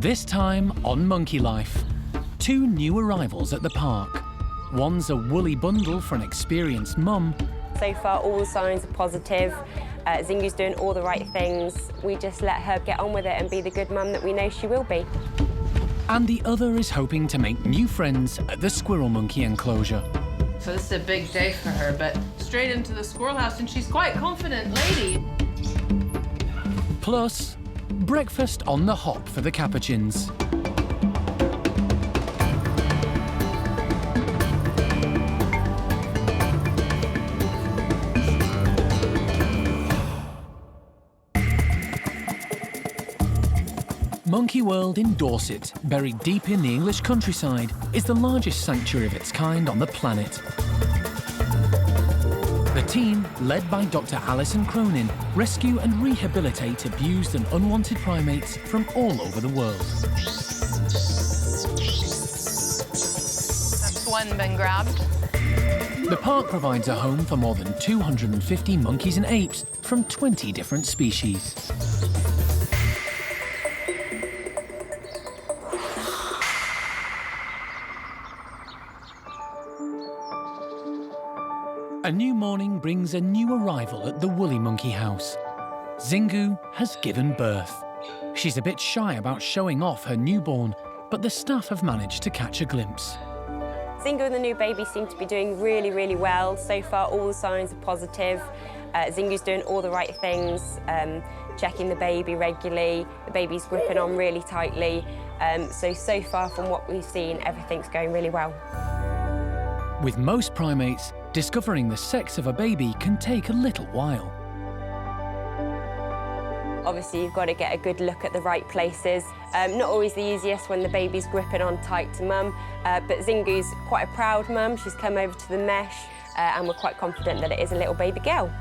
This time on Monkey Life, 2 new arrivals at the park. One's a woolly bundle for an experienced mum. So far, all the signs are positive. Xingu's doing all the right things. We just let her get on with it and be the good mum that we know she will be. And the other is hoping to make new friends at the squirrel monkey enclosure. So this is a big day for her, but straight into the squirrel house, and she's quite a confident lady. Plus, breakfast on the hop for the Capuchins. Monkey World in Dorset, buried deep in the English countryside, is the largest sanctuary of its kind on the planet. The team, led by Dr. Alison Cronin, rescue and rehabilitate abused and unwanted primates from all over the world. That's one been grabbed. The park provides a home for more than 250 monkeys and apes from 20 different species. A new morning brings a new arrival at the Woolly Monkey House. Xingu has given birth. She's a bit shy about showing off her newborn, but the staff have managed to catch a glimpse. Xingu and the new baby seem to be doing really, really well. So far, all the signs are positive. Xingu's doing all the right things, checking the baby regularly. The baby's gripping on really tightly. So far from what we've seen, everything's going really well. With most primates, discovering the sex of a baby can take a little while. Obviously, you've got to get a good look at the right places. Not always the easiest when the baby's gripping on tight to mum, but Xingu's quite a proud mum. She's come over to the mesh, and we're quite confident that it is a little baby girl.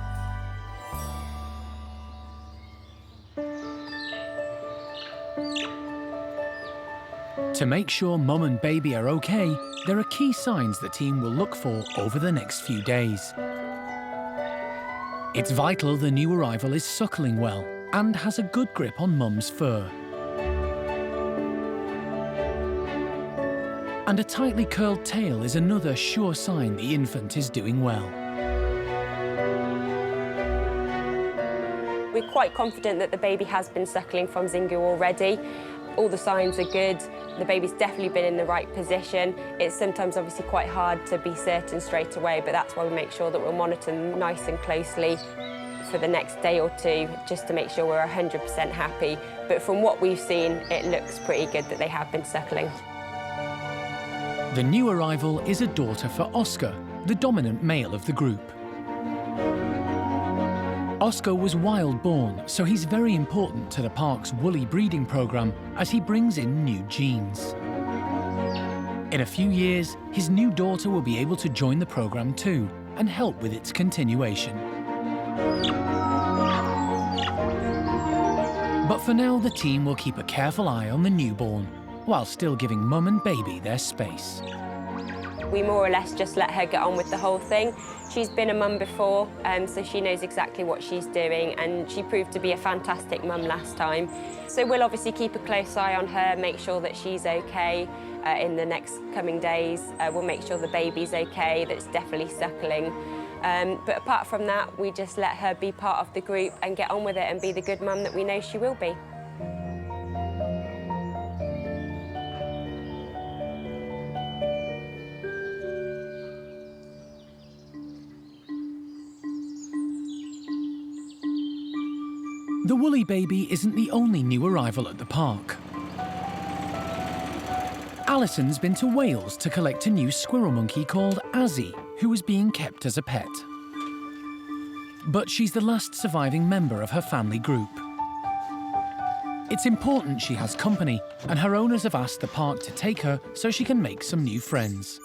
To make sure mum and baby are okay, there are key signs the team will look for over the next few days. It's vital the new arrival is suckling well and has a good grip on mum's fur. And a tightly curled tail is another sure sign the infant is doing well. We're quite confident that the baby has been suckling from Xingu already. All the signs are good. The baby's definitely been in the right position. It's sometimes obviously quite hard to be certain straight away, but that's why we make sure that we'll monitor them nice and closely for the next day or two, just to make sure we're 100% happy. But from what we've seen, it looks pretty good that they have been suckling. The new arrival is a daughter for Oscar, the dominant male of the group. Oscar was wild-born, so he's very important to the park's woolly breeding program as he brings in new genes. In a few years, his new daughter will be able to join the program too and help with its continuation. But for now, the team will keep a careful eye on the newborn, while still giving mum and baby their space. We more or less just let her get on with the whole thing. She's been a mum before, so she knows exactly what she's doing, and she proved to be a fantastic mum last time. So we'll obviously keep a close eye on her, make sure that she's okay in the next coming days. We'll make sure the baby's okay, that it's definitely suckling. But apart from that, we just let her be part of the group and get on with it and be the good mum that we know she will be. The woolly baby isn't the only new arrival at the park. Alison's been to Wales to collect a new squirrel monkey called Azzi, who was being kept as a pet. But she's the last surviving member of her family group. It's important she has company, and her owners have asked the park to take her so she can make some new friends.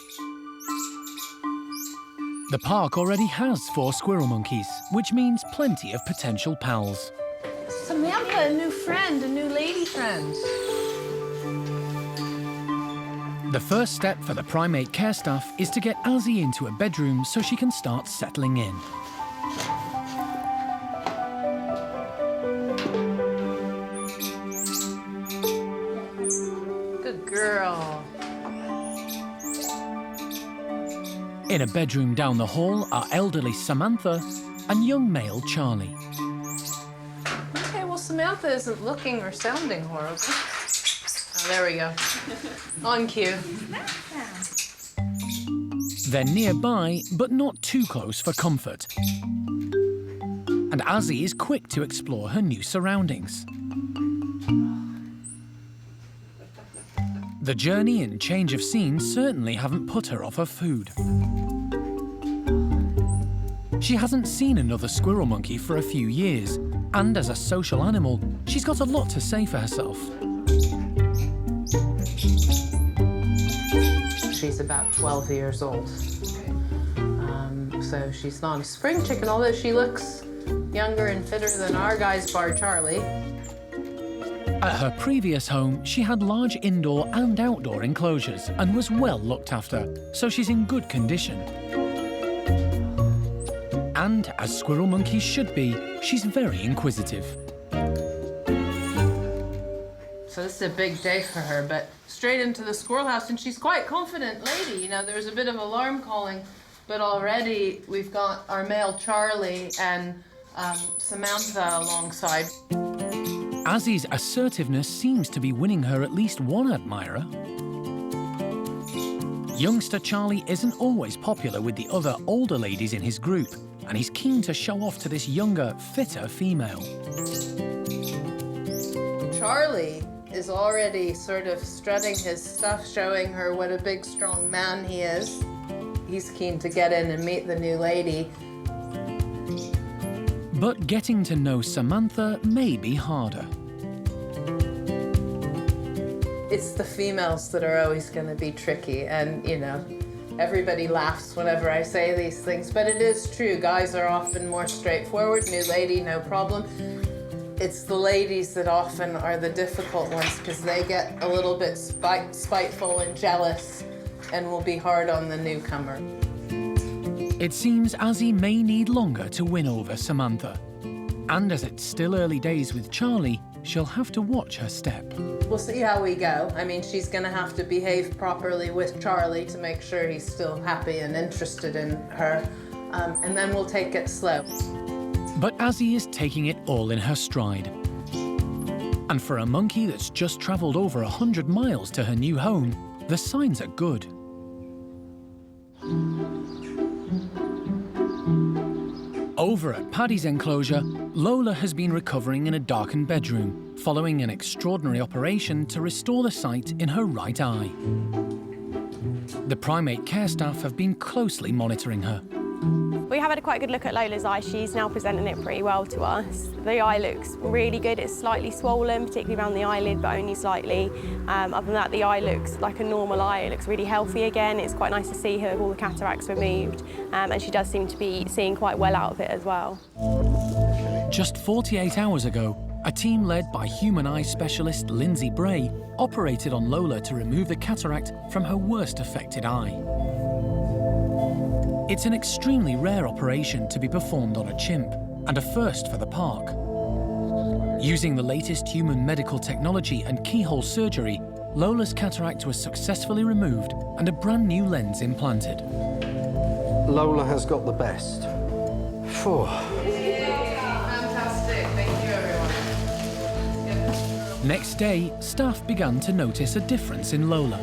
The park already has 4 squirrel monkeys, which means plenty of potential pals. Samantha, a new friend, a new lady friend. The first step for the primate care staff is to get Azzi into a bedroom so she can start settling in. In a bedroom down the hall are elderly Samantha and young male Charlie. Okay, well, Samantha isn't looking or sounding horrible. Oh, there we go. On cue. They're nearby, but not too close for comfort. And Azzi is quick to explore her new surroundings. The journey and change of scene certainly haven't put her off her food. She hasn't seen another squirrel monkey for a few years, and as a social animal, she's got a lot to say for herself. She's about 12 years old. So she's not a spring chicken, although she looks younger and fitter than our guys, bar Charlie. At her previous home, she had large indoor and outdoor enclosures and was well looked after, so she's in good condition. And, as squirrel monkeys should be, she's very inquisitive. So this is a big day for her, but straight into the squirrel house, and she's quite confident lady. You know, there's a bit of alarm calling, but already we've got our male Charlie and Samantha alongside. Azzi's assertiveness seems to be winning her at least one admirer. Youngster Charlie isn't always popular with the other older ladies in his group, and he's keen to show off to this younger, fitter female. Charlie is already sort of strutting his stuff, showing her what a big, strong man he is. He's keen to get in and meet the new lady. But getting to know Samantha may be harder. It's the females that are always going to be tricky, and, you know, everybody laughs whenever I say these things, but it is true. Guys are often more straightforward. New lady, no problem. It's the ladies that often are the difficult ones because they get a little bit spiteful and jealous and will be hard on the newcomer. It seems Azzi may need longer to win over Samantha. And as it's still early days with Charlie, she'll have to watch her step. We'll see how we go. I mean, she's going to have to behave properly with Charlie to make sure he's still happy and interested in her, and then we'll take it slow. But Azzi is taking it all in her stride. And for a monkey that's just travelled over 100 miles to her new home, the signs are good. Over at Paddy's enclosure, Lola has been recovering in a darkened bedroom, following an extraordinary operation to restore the sight in her right eye. The primate care staff have been closely monitoring her. We have had a quite good look at Lola's eye. She's now presenting it pretty well to us. The eye looks really good. It's slightly swollen, particularly around the eyelid, but only slightly. Other than that, the eye looks like a normal eye. It looks really healthy again. It's quite nice to see her with all the cataracts removed, and she does seem to be seeing quite well out of it as well. Just 48 hours ago, a team led by human eye specialist Lindsay Bray operated on Lola to remove the cataract from her worst affected eye. It's an extremely rare operation to be performed on a chimp, and a first for the park. Using the latest human medical technology and keyhole surgery, Lola's cataract was successfully removed and a brand new lens implanted. Lola has got the best. Phew. Fantastic. Thank you, everyone. Next day, staff began to notice a difference in Lola.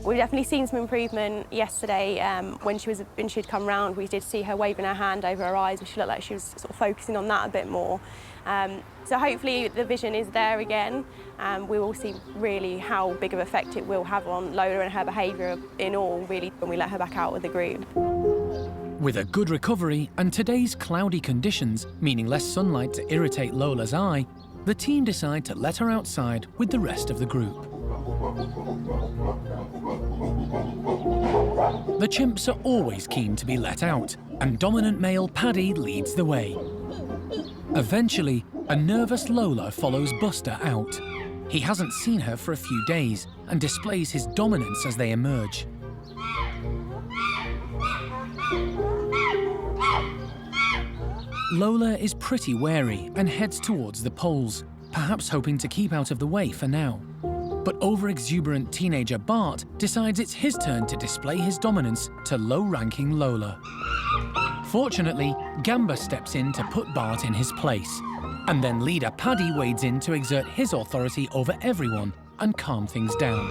We've definitely seen some improvement yesterday. When she'd come round, we did see her waving her hand over her eyes, and she looked like she was sort of focusing on that a bit more. So hopefully the vision is there again. We will see really how big of an effect it will have on Lola and her behaviour in all, really, when we let her back out with the group. With a good recovery and today's cloudy conditions, meaning less sunlight to irritate Lola's eye, the team decide to let her outside with the rest of the group. The chimps are always keen to be let out, and dominant male Paddy leads the way. Eventually, a nervous Lola follows Buster out. He hasn't seen her for a few days and displays his dominance as they emerge. Lola is pretty wary and heads towards the poles, perhaps hoping to keep out of the way for now. But over-exuberant teenager Bart decides it's his turn to display his dominance to low-ranking Lola. Fortunately, Gamba steps in to put Bart in his place, and then leader Paddy wades in to exert his authority over everyone and calm things down.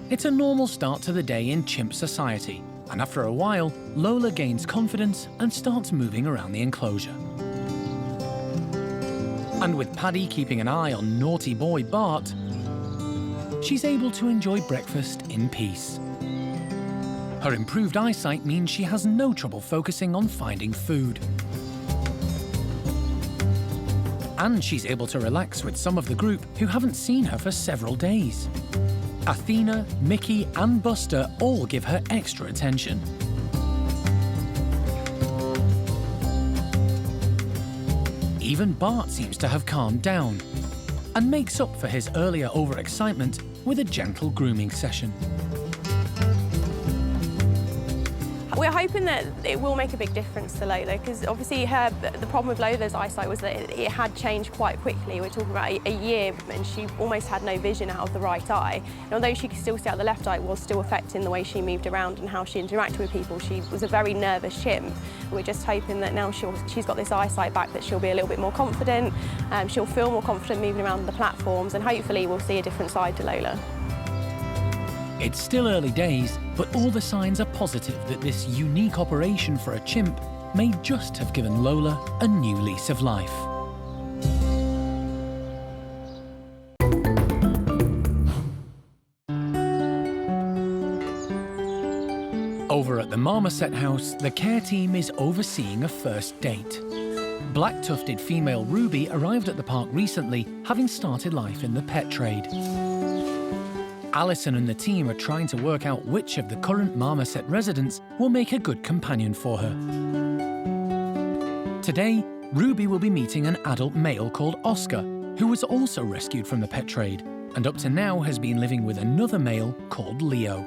It's a normal start to the day in chimp society, and after a while, Lola gains confidence and starts moving around the enclosure. And with Paddy keeping an eye on naughty boy Bart, she's able to enjoy breakfast in peace. Her improved eyesight means she has no trouble focusing on finding food. And she's able to relax with some of the group who haven't seen her for several days. Athena, Mickey and Buster all give her extra attention. Even Bart seems to have calmed down and makes up for his earlier overexcitement with a gentle grooming session. We're hoping that it will make a big difference to Lola, because obviously the problem with Lola's eyesight was that it had changed quite quickly. We're talking about a year, and she almost had no vision out of the right eye. And although she could still see out the left eye, it was still affecting the way she moved around and how she interacted with people. She was a very nervous chimp. We're just hoping that now she's got this eyesight back, that she'll be a little bit more confident, she'll feel more confident moving around the platforms, and hopefully we'll see a different side to Lola. It's still early days, but all the signs are positive that this unique operation for a chimp may just have given Lola a new lease of life. Over at the Marmoset house, the care team is overseeing a first date. Black-tufted female Ruby arrived at the park recently, having started life in the pet trade. Alison and the team are trying to work out which of the current Marmoset residents will make a good companion for her. Today, Ruby will be meeting an adult male called Oscar, who was also rescued from the pet trade, and up to now has been living with another male called Leo.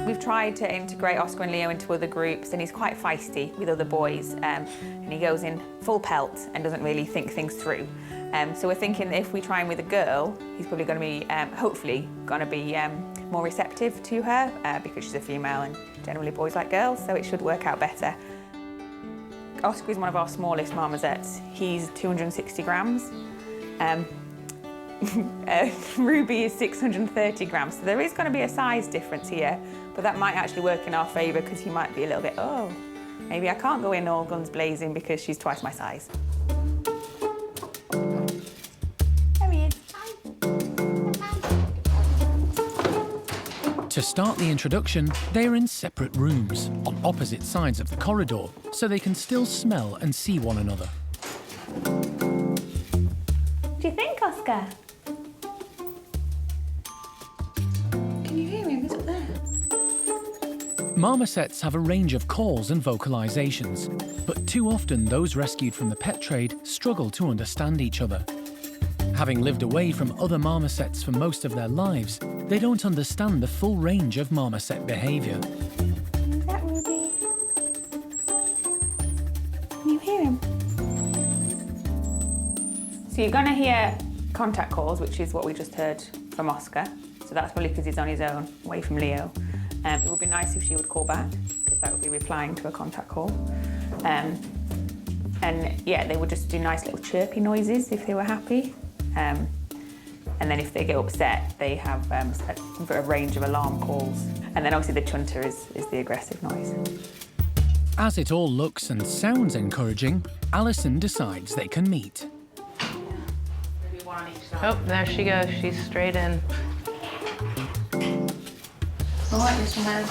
We've tried to integrate Oscar and Leo into other groups, and he's quite feisty with other boys, and he goes in full pelt and doesn't really think things through. So we're thinking that if we try him with a girl, he's probably going to be, hopefully, going to be more receptive to her because she's a female and generally boys like girls, so it should work out better. Oscar is one of our smallest marmosets. He's 260 grams. Ruby is 630 grams, so there is going to be a size difference here, but that might actually work in our favour because he might be a little bit, oh, maybe I can't go in all guns blazing because she's twice my size. To start the introduction, they are in separate rooms, on opposite sides of the corridor, so they can still smell and see one another. What do you think, Oscar? Can you hear him? He's up there. Marmosets have a range of calls and vocalizations, but too often those rescued from the pet trade struggle to understand each other. Having lived away from other marmosets for most of their lives, they don't understand the full range of marmoset behaviour. Is that Ruby? Can you hear him? So you're going to hear contact calls, which is what we just heard from Oscar. So that's probably because he's on his own, away from Leo. It would be nice if she would call back, because that would be replying to a contact call. And yeah, they would just do nice little chirpy noises if they were happy. And then if they get upset, they have a range of alarm calls. And then obviously the chunter is the aggressive noise. As it all looks and sounds encouraging, Alison decides they can meet. Oh, there she goes. She's straight in. All right, Mr. Man.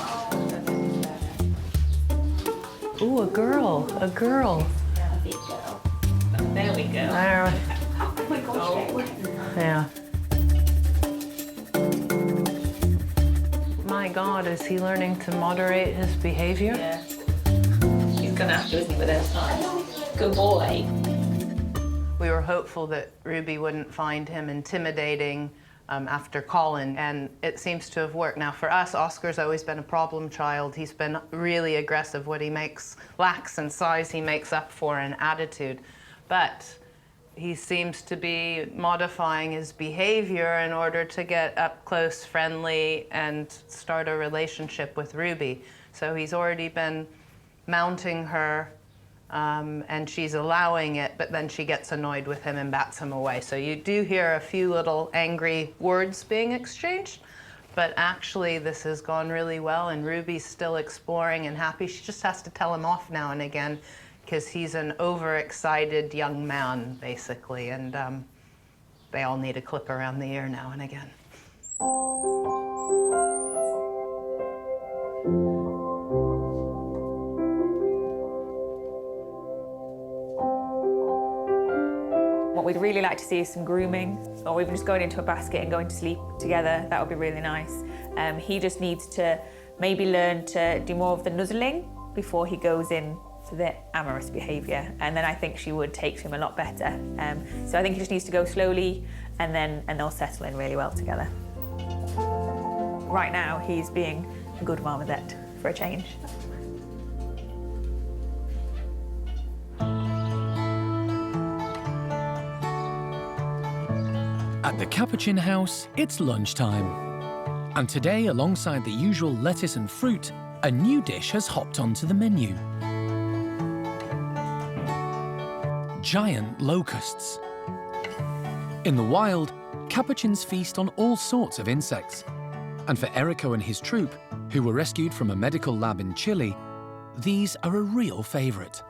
Ooh, a girl. A girl. There we go. There. Oh my gosh. Yeah. My God, is he learning to moderate his behavior? Yeah. He's gonna have to, isn't he, with this time? Good boy. We were hopeful that Ruby wouldn't find him intimidating after calling, and it seems to have worked. Now, for us, Oscar's always been a problem child. He's been really aggressive. What he lacks in size, he makes up for in attitude. But he seems to be modifying his behavior in order to get up close, friendly, and start a relationship with Ruby. So he's already been mounting her, and she's allowing it, but then she gets annoyed with him and bats him away. So you do hear a few little angry words being exchanged, but actually this has gone really well, and Ruby's still exploring and happy. She just has to tell him off now and again, because he's an overexcited young man, basically, and they all need a clip around the ear now and again. What we'd really like to see is some grooming, or even just going into a basket and going to sleep together. That would be really nice. He just needs to maybe learn to do more of the nuzzling before he goes in to the amorous behaviour, and then I think she would take to him a lot better. So I think he just needs to go slowly, and they'll settle in really well together. Right now, he's being a good marmoset for a change. At the Capuchin house, it's lunchtime. And today, alongside the usual lettuce and fruit, a new dish has hopped onto the menu. Giant locusts. In the wild, Capuchins feast on all sorts of insects. And for Errico and his troop, who were rescued from a medical lab in Chile, these are a real favourite.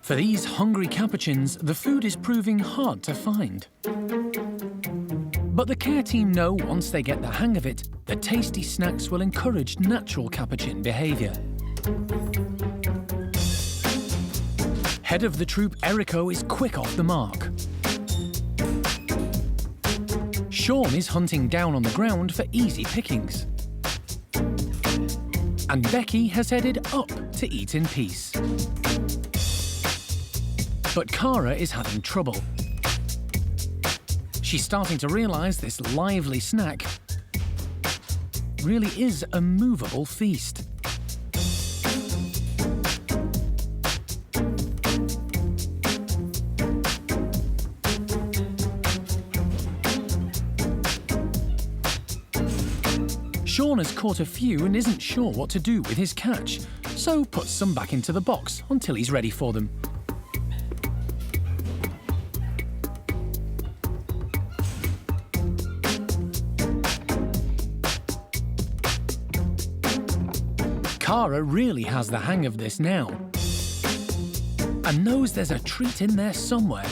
For these hungry Capuchins, the food is proving hard to find. But the care team know once they get the hang of it, the tasty snacks will encourage natural Capuchin behaviour. Head of the troop, Errico, is quick off the mark. Sean is hunting down on the ground for easy pickings. And Becky has headed up to eat in peace. But Cara is having trouble. She's starting to realise this lively snack really is a movable feast. Sean has caught a few and isn't sure what to do with his catch, so puts some back into the box until he's ready for them. Cara really has the hang of this now, and knows there's a treat in there somewhere.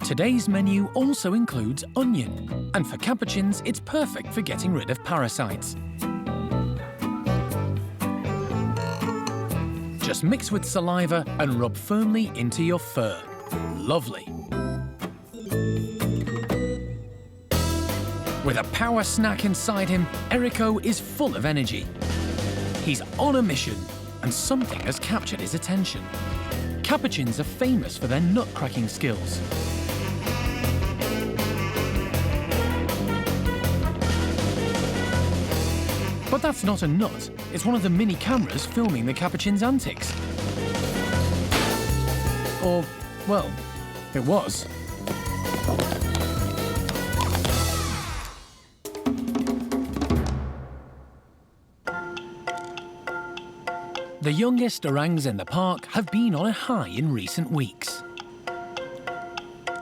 Today's menu also includes onion, and for Capuchins, it's perfect for getting rid of parasites. Just mix with saliva and rub firmly into your fur. Lovely. With a power snack inside him, Errico is full of energy. He's on a mission, and something has captured his attention. Capuchins are famous for their nut-cracking skills. But that's not a nut. It's one of the mini cameras filming the Capuchin's antics. Or, well, it was. The youngest orangs in the park have been on a high in recent weeks.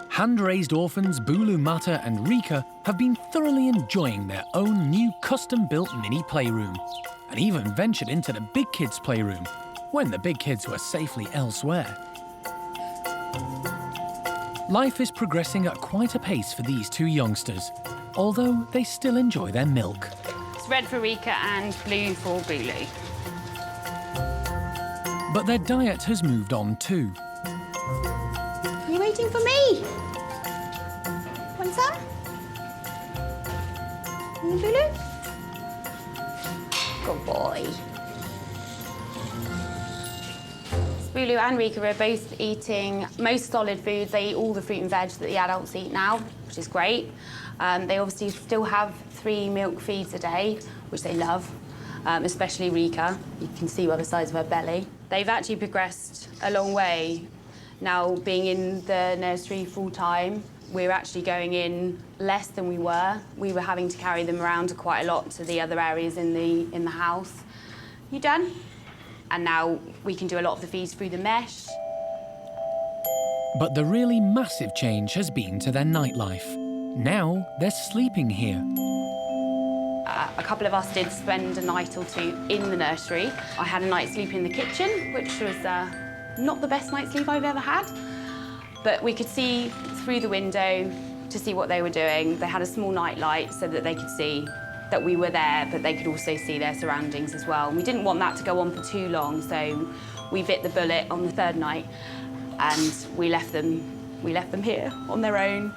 Hand-raised orphans Bulu Mata and Reike have been thoroughly enjoying their own new custom-built mini playroom, and even ventured into the big kids' playroom, when the big kids were safely elsewhere. Life is progressing at quite a pace for these two youngsters, although they still enjoy their milk. It's red for Reike and blue for Bulu. But their diet has moved on too. Are you waiting for me? Want some? Bulu? Good boy. Bulu and Reike are both eating most solid foods. They eat all the fruit and veg that the adults eat now, which is great. They obviously still have 3 milk feeds a day, which they love, especially Reike. You can see by the size of her belly. They've actually progressed a long way. Now, being in the nursery full-time, we're actually going in less than we were. We were having to carry them around quite a lot to the other areas in the house. You done? And now we can do a lot of the feeds through the mesh. But the really massive change has been to their nightlife. Now they're sleeping here. A couple of us did spend a night or two in the nursery. I had a night's sleep in the kitchen, which was not the best night's sleep I've ever had. But we could see through the window to see what they were doing. They had a small night light so that they could see that we were there, but they could also see their surroundings as well. And we didn't want that to go on for too long, so we bit the bullet on the 3rd night and we left them here on their own.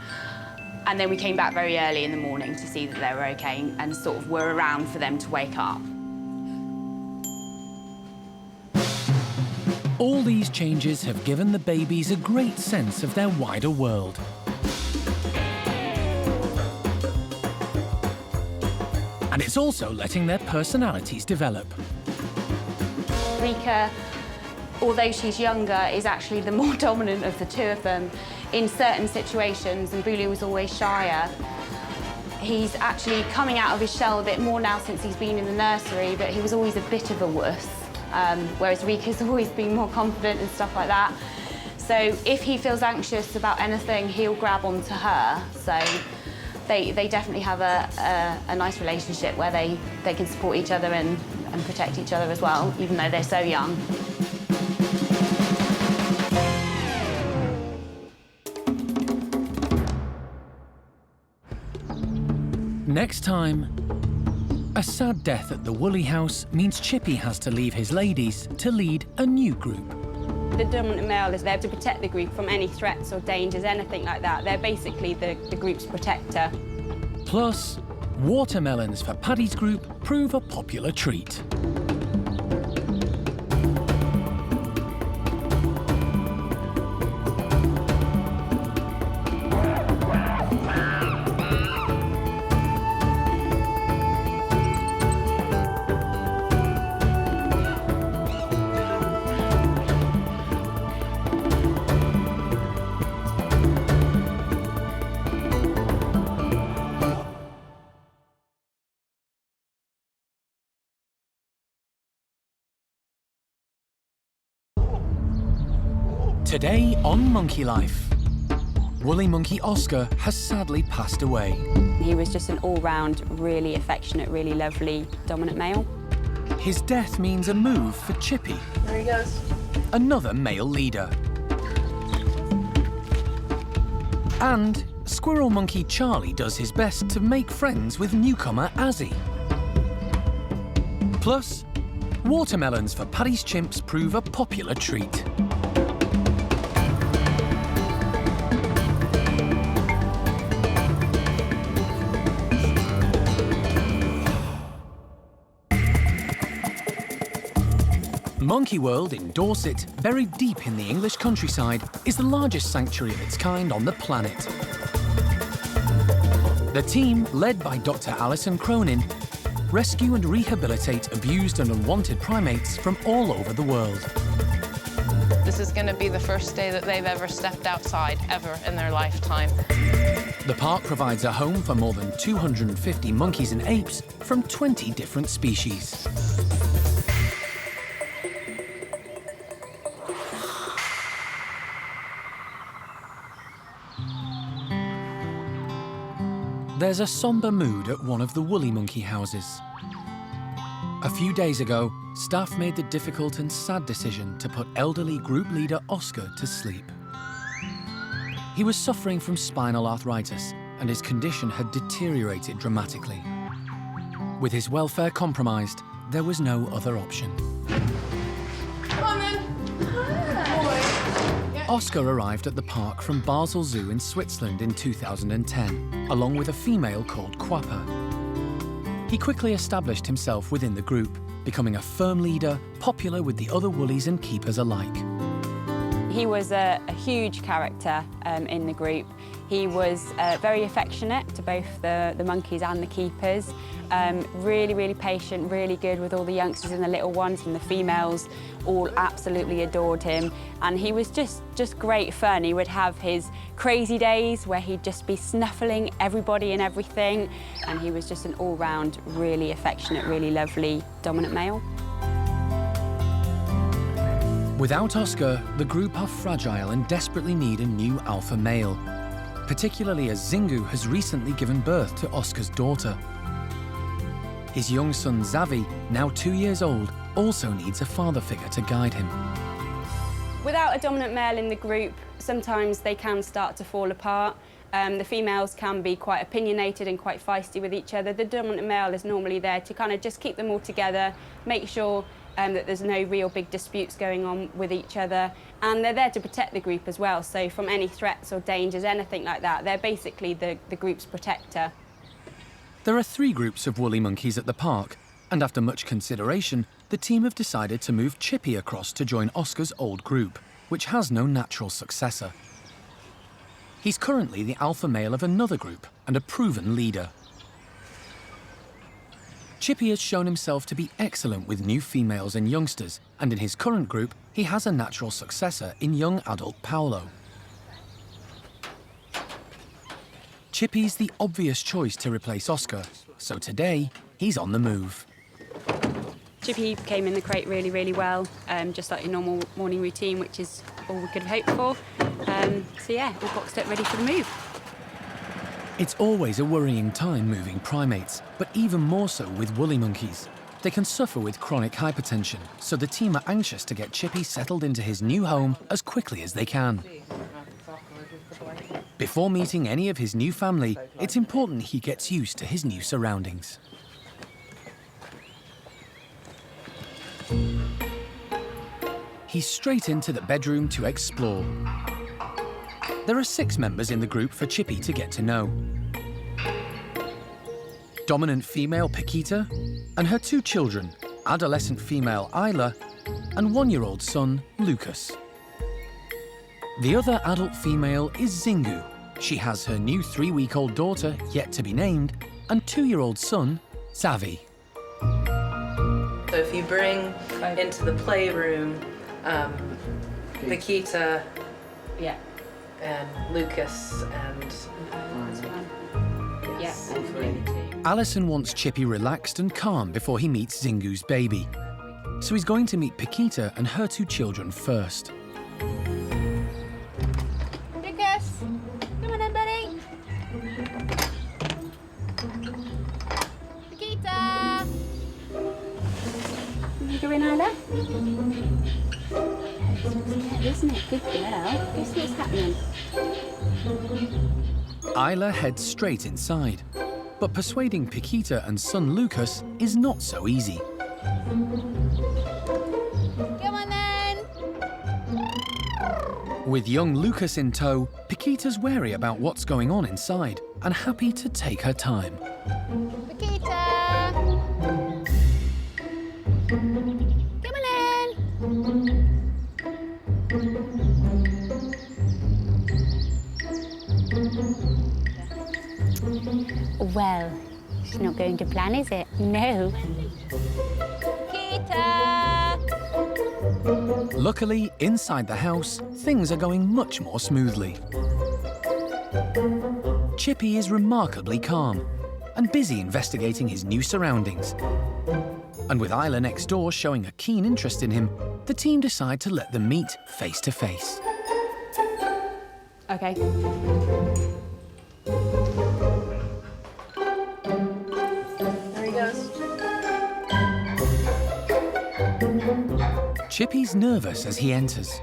And then we came back very early in the morning to see that they were okay and sort of were around for them to wake up. All these changes have given the babies a great sense of their wider world. And it's also letting their personalities develop. Reike, although she's younger, is actually the more dominant of the two of them in certain situations, and Bulu was always shyer. He's actually coming out of his shell a bit more now since he's been in the nursery, but he was always a bit of a wuss. Whereas Reike's always been more confident and stuff like that. So if he feels anxious about anything, he'll grab onto her. So they definitely have a nice relationship where they can support each other and protect each other as well, even though they're so young. Next time, a sad death at the Woolly House means Chippy has to leave his ladies to lead a new group. The dominant male is there to protect the group from any threats or dangers, anything like that. They're basically the group's protector. Plus, watermelons for Paddy's group prove a popular treat. Today on Monkey Life, woolly monkey Oscar has sadly passed away. He was just an all-round, really affectionate, really lovely, dominant male. His death means a move for Chippy. There he goes. Another male leader. And squirrel monkey Charlie does his best to make friends with newcomer Azzi. Plus, watermelons for Paddy's chimps prove a popular treat. Monkey World in Dorset, buried deep in the English countryside, is the largest sanctuary of its kind on the planet. The team, led by Dr. Alison Cronin, rescue and rehabilitate abused and unwanted primates from all over the world. This is going to be the first day that they've ever stepped outside, ever in their lifetime. The park provides a home for more than 250 monkeys and apes from 20 different species. There's a somber mood at one of the woolly monkey houses. A few days ago, staff made the difficult and sad decision to put elderly group leader Oscar to sleep. He was suffering from spinal arthritis, and his condition had deteriorated dramatically. With his welfare compromised, there was no other option. Come on, then. Oscar arrived at the park from Basel Zoo in Switzerland in 2010, along with a female called Quapper. He quickly established himself within the group, becoming a firm leader, popular with the other woolies and keepers alike. He was a huge character in the group. He was very affectionate to both the monkeys and the keepers. Really, really patient, really good with all the youngsters and the little ones, and the females all absolutely adored him. And he was just great fun. He would have his crazy days where he'd just be snuffling everybody and everything. And he was just an all-round, really affectionate, really lovely, dominant male. Without Oscar, the group are fragile and desperately need a new alpha male, particularly as Xingu has recently given birth to Oscar's daughter. His young son Xavi, now 2 years old, also needs a father figure to guide him. Without a dominant male in the group, sometimes they can start to fall apart. The females can be quite opinionated and quite feisty with each other. The dominant male is normally there to kind of just keep them all together, make sure that there's no real big disputes going on with each other. And they're there to protect the group as well, so from any threats or dangers, anything like that, they're basically the group's protector. There are 3 groups of woolly monkeys at the park, and after much consideration, the team have decided to move Chippy across to join Oscar's old group, which has no natural successor. He's currently the alpha male of another group and a proven leader. Chippy has shown himself to be excellent with new females and youngsters, and in his current group, he has a natural successor in young adult Paolo. Chippy's the obvious choice to replace Oscar, so today, he's on the move. Chippy came in the crate really, really well, just like your normal morning routine, which is all we could have hoped for. So yeah, all boxed up, ready for the move. It's always a worrying time moving primates, but even more so with woolly monkeys. They can suffer with chronic hypertension, so the team are anxious to get Chippy settled into his new home as quickly as they can. Before meeting any of his new family, it's important he gets used to his new surroundings. He's straight into the bedroom to explore. There are 6 members in the group for Chippy to get to know. Dominant female Paquita and her 2 children, adolescent female Isla and 1-year-old son Lucas. The other adult female is Xingu. She has her new 3-week-old daughter, yet to be named, and 2-year-old son, Xavi. So if you bring into the playroom Paquita, Yeah. and Lucas and Alison wants Chippy relaxed and calm before he meets Xingu's baby. So he's going to meet Paquita and her 2 children first. Lucas, come on then, buddy. Paquita. You go in, Isla? Isn't it? Good girl. Go see what's happening. Isla heads straight inside, but persuading Paquita and son Lucas is not so easy. Come on then. With young Lucas in tow, Paquita's wary about what's going on inside and happy to take her time. Paquita. Come on in. Well, it's not going to plan, is it? No. Paquita. Luckily, inside the house, things are going much more smoothly. Chippy is remarkably calm and busy investigating his new surroundings. And with Isla next door showing a keen interest in him, the team decide to let them meet face to face. Okay. there he goes. Chippy's nervous as he enters.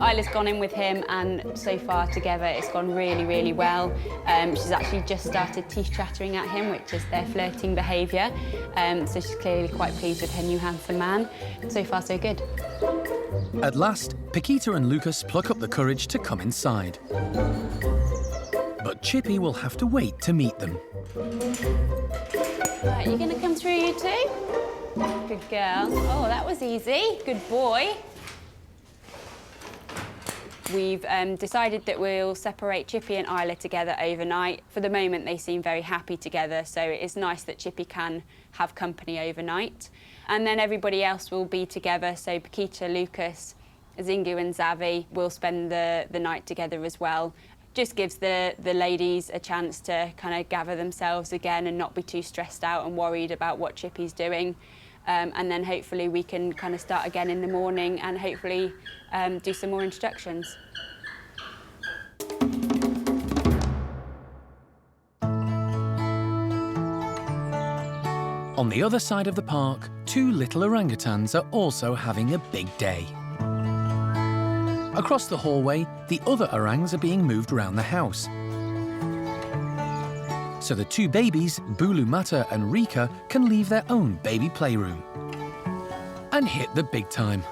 Isla's gone in with him, and so far together it's gone really, really well. She's actually just started teeth chattering at him, which is their flirting behaviour. So she's clearly quite pleased with her new handsome man. So far, so good. At last, Paquita and Lucas pluck up the courage to come inside. But Chippy will have to wait to meet them. Right, you going to come through, you two? Good girl. Oh, that was easy. Good boy. We've decided that we'll separate Chippy and Isla together overnight. For the moment, they seem very happy together, so it is nice that Chippy can have company overnight. And then everybody else will be together, so Paquita, Lucas, Xingu and Zavi will spend the night together as well. Just gives the ladies a chance to kind of gather themselves again and not be too stressed out and worried about what Chippy's doing. And then hopefully we can kind of start again in the morning and hopefully do some more introductions. On the other side of the park, 2 little orangutans are also having a big day. Across the hallway, the other orangs are being moved around the house. So the 2 babies, Bulu Mata and Reike, can leave their own baby playroom and hit the big time.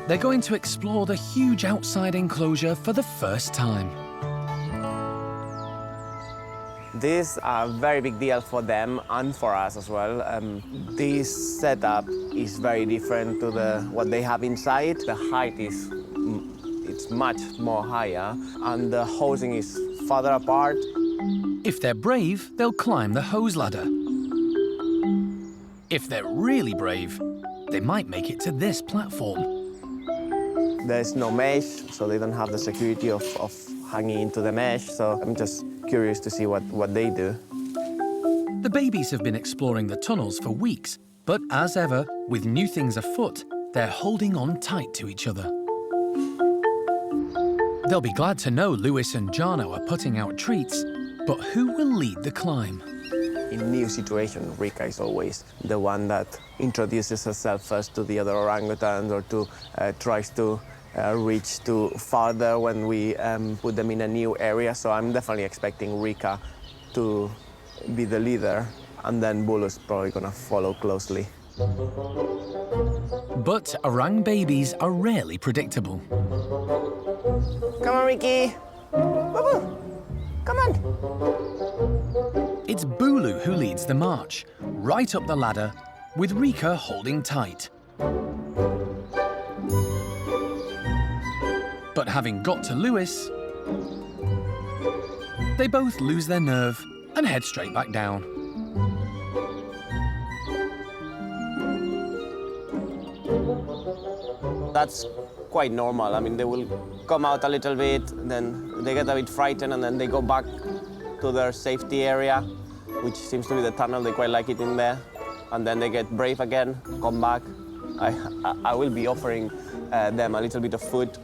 They're going to explore the huge outside enclosure for the first time. This is a very big deal for them and for us as well. This setup is very different to what they have inside. The height it's much more higher and the housing is farther apart. If they're brave, they'll climb the hose ladder. If they're really brave, they might make it to this platform. There's no mesh, so they don't have the security of hanging into the mesh, so I'm just curious to see what they do. The babies have been exploring the tunnels for weeks, but as ever, with new things afoot, they're holding on tight to each other. They'll be glad to know Lewis and Jarno are putting out treats, but who will lead the climb? In new situation, Reike is always the one that introduces herself first to the other orangutans or tries to reach to farther when we put them in a new area. So I'm definitely expecting Reike to be the leader, and then Bulu's probably gonna follow closely. But orang babies are rarely predictable. Come on, Ricky. Boo-boo. Come on. It's Bulu who leads the march, right up the ladder, with Reike holding tight. But having got to Lewis, they both lose their nerve and head straight back down. That's quite normal. I mean, they will come out a little bit, then they get a bit frightened, and then they go back to their safety area, which seems to be the tunnel. They quite like it in there. And then they get brave again, come back. I will be offering them a little bit of food.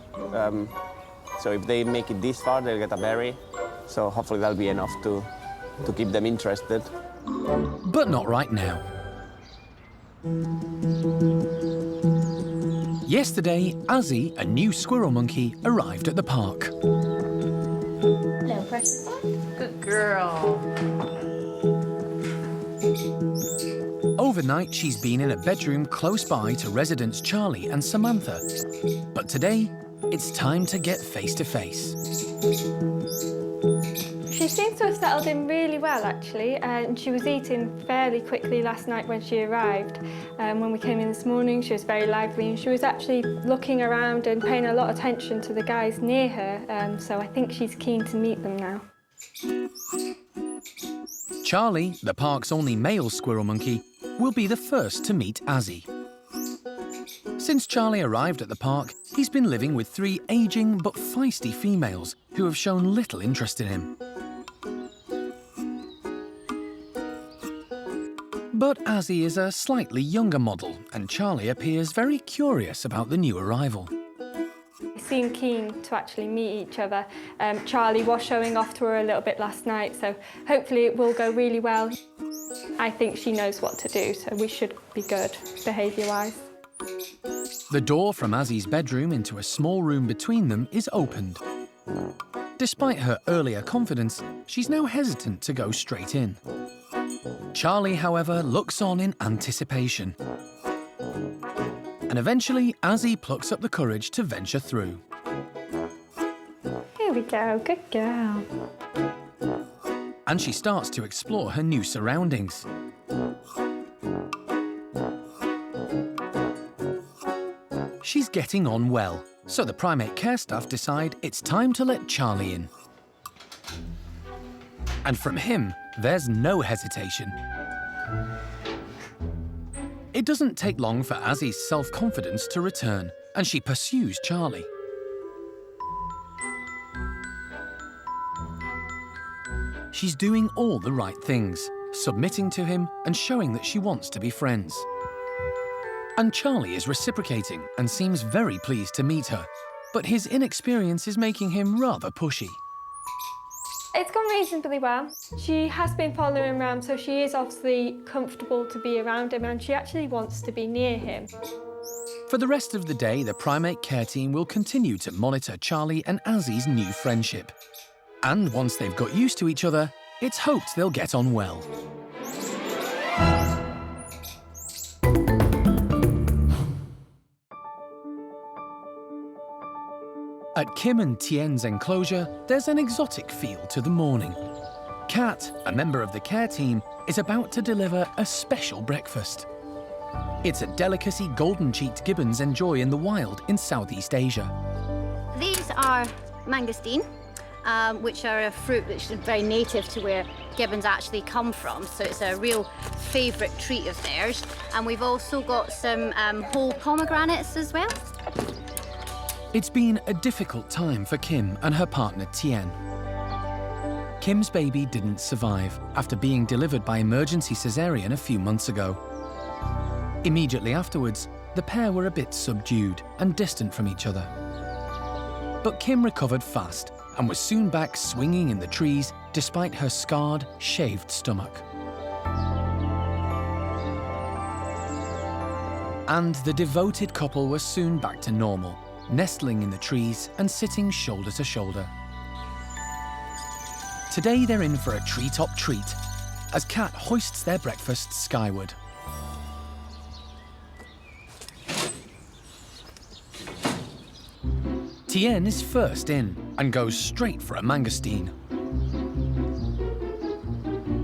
So if they make it this far, they'll get a berry. So hopefully that'll be enough to keep them interested. But not right now. Yesterday, Azzi, a new squirrel monkey, arrived at the park. Little precious one. Good girl. Overnight, she's been in a bedroom close by to residents Charlie and Samantha. But today, it's time to get face to face. She seems to have settled in really well, actually, and she was eating fairly quickly last night when she arrived. When we came in this morning, she was very lively, and she was actually looking around and paying a lot of attention to the guys near her, so I think she's keen to meet them now. Charlie, the park's only male squirrel monkey, will be the first to meet Azzi. Since Charlie arrived at the park, he's been living with 3 aging but feisty females who have shown little interest in him. But Azzi is a slightly younger model, and Charlie appears very curious about the new arrival. They seem keen to actually meet each other. Charlie was showing off to her a little bit last night, so hopefully it will go really well. I think she knows what to do, so we should be good, behaviour-wise. The door from Azzi's bedroom into a small room between them is opened. Despite her earlier confidence, she's now hesitant to go straight in. Charlie, however, looks on in anticipation. And eventually, Azzi plucks up the courage to venture through. Here we go, good girl. And she starts to explore her new surroundings. she's getting on well, so the primate care staff decide it's time to let Charlie in. And from him, there's no hesitation. It doesn't take long for Azzy's self-confidence to return, and she pursues Charlie. She's doing all the right things, submitting to him and showing that she wants to be friends. And Charlie is reciprocating and seems very pleased to meet her, but his inexperience is making him rather pushy. It's gone reasonably well. She has been following him around, so she is obviously comfortable to be around him and she actually wants to be near him. For the rest of the day, the primate care team will continue to monitor Charlie and Azzy's new friendship. And once they've got used to each other, it's hoped they'll get on well. At Kim and Tien's enclosure, there's an exotic feel to the morning. Kat, a member of the care team, is about to deliver a special breakfast. It's a delicacy golden-cheeked gibbons enjoy in the wild in Southeast Asia. These are mangosteen, which are a fruit which is very native to where gibbons actually come from. So it's a real favourite treat of theirs. And we've also got some whole pomegranates as well. It's been a difficult time for Kim and her partner Tian. Kim's baby didn't survive after being delivered by emergency cesarean a few months ago. Immediately afterwards, the pair were a bit subdued and distant from each other. But Kim recovered fast and was soon back swinging in the trees despite her scarred, shaved stomach. And the devoted couple were soon back to normal, nestling in the trees and sitting shoulder to shoulder. Today they're in for a treetop treat as Kat hoists their breakfast skyward. Tian is first in and goes straight for a mangosteen.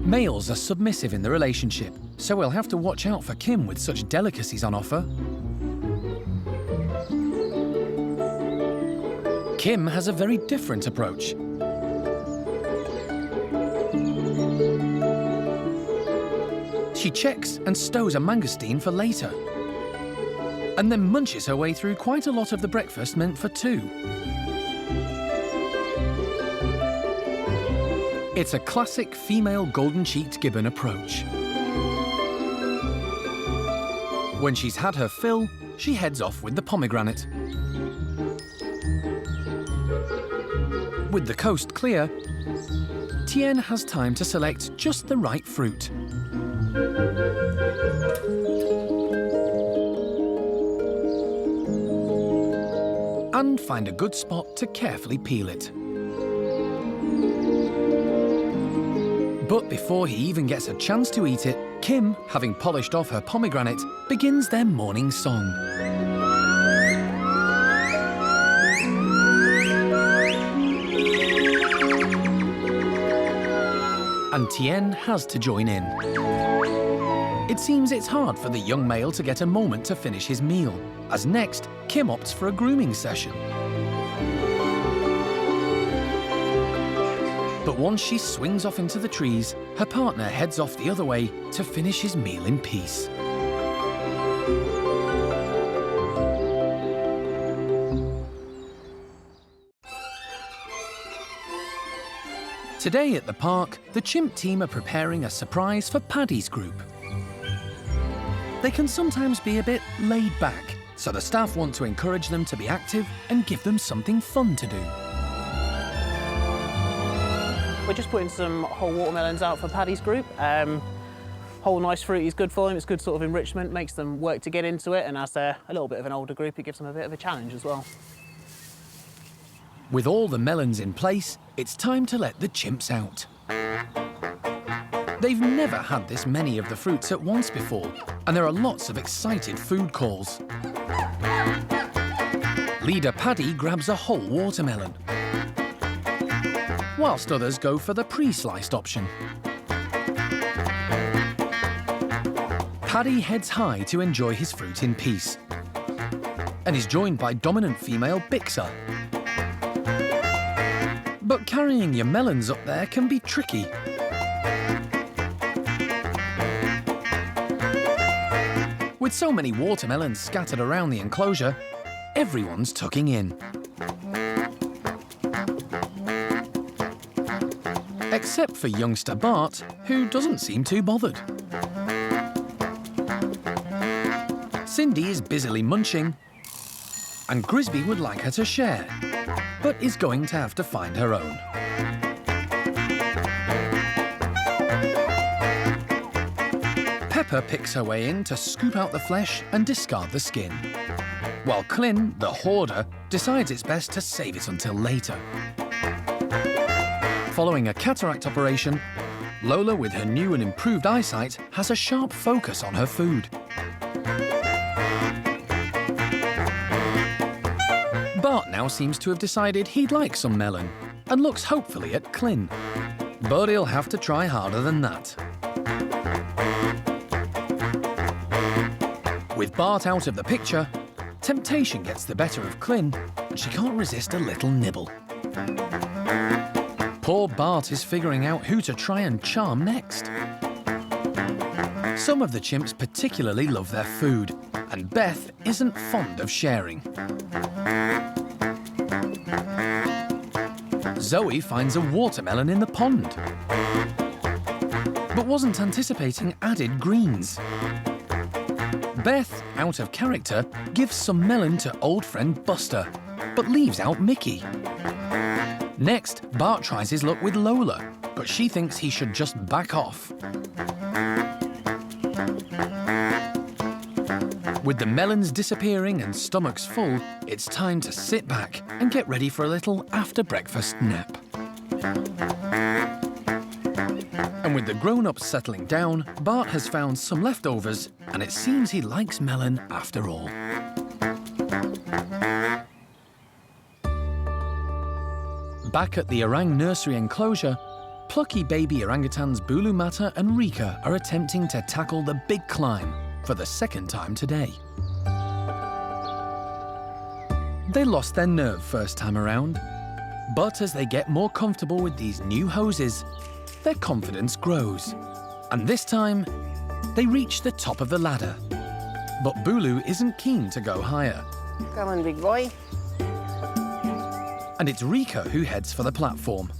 Males are submissive in the relationship, so we'll have to watch out for Kim with such delicacies on offer. Kim has a very different approach. She checks and stows a mangosteen for later, and then munches her way through quite a lot of the breakfast meant for two. It's a classic female golden-cheeked gibbon approach. When she's had her fill, she heads off with the pomegranate. With the coast clear, Tian has time to select just the right fruit. And find a good spot to carefully peel it. But before he even gets a chance to eat it, Kim, having polished off her pomegranate, begins their morning song. And Tian has to join in. It seems it's hard for the young male to get a moment to finish his meal, as next, Kim opts for a grooming session. But once she swings off into the trees, her partner heads off the other way to finish his meal in peace. Today at the park, the chimp team are preparing a surprise for Paddy's group. They can sometimes be a bit laid back, so the staff want to encourage them to be active and give them something fun to do. We're just putting some whole watermelons out for Paddy's group. Whole nice fruit is good for them, it's good sort of enrichment, makes them work to get into it, and as they're a little bit of an older group, it gives them a bit of a challenge as well. With all the melons in place, it's time to let the chimps out. They've never had this many of the fruits at once before, and there are lots of excited food calls. Leader Paddy grabs a whole watermelon, whilst others go for the pre-sliced option. Paddy heads high to enjoy his fruit in peace. and is joined by dominant female Bixer. But carrying your melons up there can be tricky. With so many watermelons scattered around the enclosure, everyone's tucking in. Except for youngster Bart, who doesn't seem too bothered. Cindy is busily munching, and Grisby would like her to share, but is going to have to find her own. Pepper picks her way in to scoop out the flesh and discard the skin, while Clin, the hoarder, decides it's best to save it until later. Following a cataract operation, Lola, with her new and improved eyesight, has a sharp focus on her food. Bart now seems to have decided he'd like some melon and looks hopefully at Clin. But he'll have to try harder than that. With Bart out of the picture, temptation gets the better of Clin, and she can't resist a little nibble. Poor Bart is figuring out who to try and charm next. Some of the chimps particularly love their food, and Beth isn't fond of sharing. Zoe finds a watermelon in the pond, but wasn't anticipating added greens. Beth, out of character, gives some melon to old friend Buster, but leaves out Mickey. Next, Bart tries his luck with Lola, but she thinks he should just back off. With the melons disappearing and stomachs full, it's time to sit back and get ready for a little after-breakfast nap. And with the grown-ups settling down, Bart has found some leftovers, and it seems he likes melon after all. Back at the orang nursery enclosure, plucky baby orangutans Bulu Mata and Reike are attempting to tackle the big climb for the second time today. They lost their nerve first time around, but as they get more comfortable with these new hoses, their confidence grows. And this time, they reach the top of the ladder. But Bulu isn't keen to go higher. Come on, big boy. And it's Reike who heads for the platform.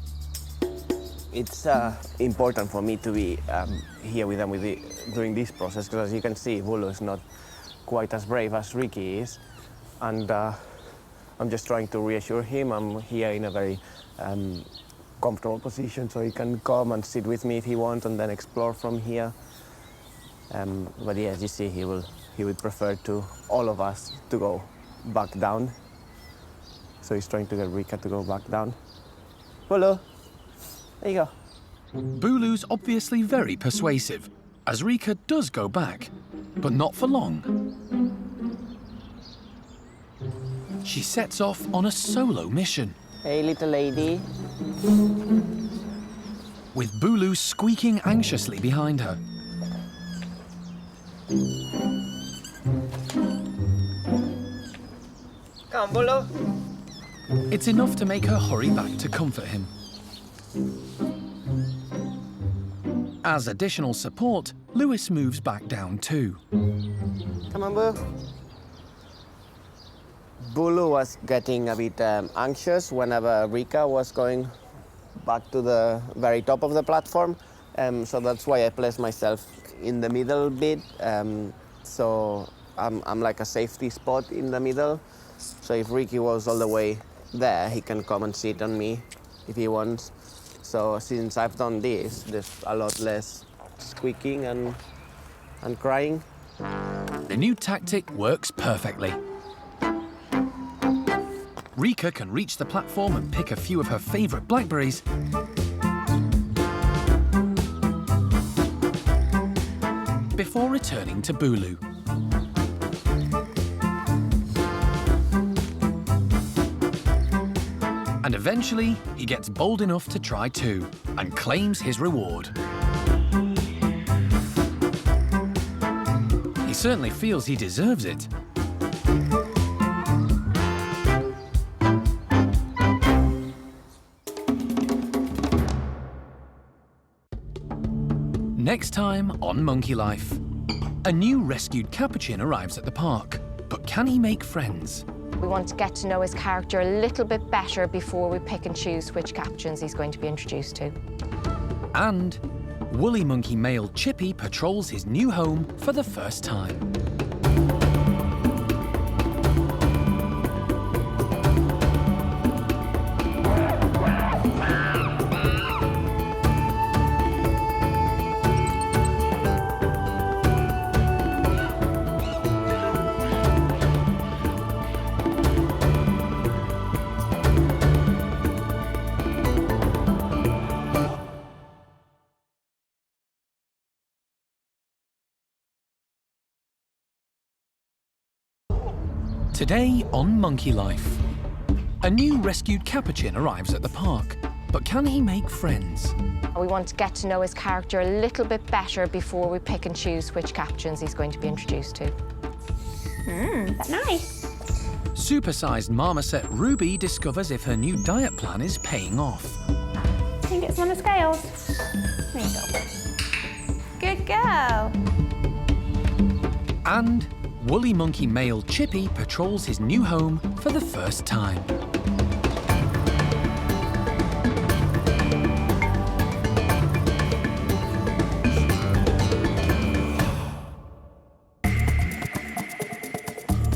It's important for me to be here with them during this process, because as you can see, Bulu is not quite as brave as Reike is. And I'm just trying to reassure him I'm here in a very comfortable position, so he can come and sit with me if he wants and then explore from here. But yeah, as you see, he would prefer to all of us to go back down. So he's trying to get Reike to go back down. Bulu, there you go. Bulu's obviously very persuasive, as Reike does go back, but not for long. She sets off on a solo mission. Hey, little lady. With Bulu squeaking anxiously behind her. Come on, Bulu. It's enough to make her hurry back to comfort him. As additional support, Lewis moves back down too. Come on, Bulu. Bulu was getting a bit anxious whenever Reike was going back to the very top of the platform. So that's why I placed myself in the middle bit. So I'm like a safety spot in the middle. So if Reike was all the way there, he can come and sit on me if he wants. So since I've done this, there's a lot less squeaking and crying. The new tactic works perfectly. Reike can reach the platform and pick a few of her favourite blackberries. Before returning to Bulu. And eventually, he gets bold enough to try too, and claims his reward. He certainly feels he deserves it. Next time on Monkey Life. A new rescued Capuchin arrives at the park, but can he make friends? We want to get to know his character a little bit better before we pick and choose which Capuchins he's going to be introduced to. And woolly monkey male Chippy patrols his new home for the first time. Today on Monkey Life. A new rescued Capuchin arrives at the park, but can he make friends? We want to get to know his character a little bit better before we pick and choose which Capuchins he's going to be introduced to. That's nice. Supersized Marmoset Ruby discovers if her new diet plan is paying off. I think it's on the scales. There you go. Good girl. And woolly monkey male Chippy patrols his new home for the first time.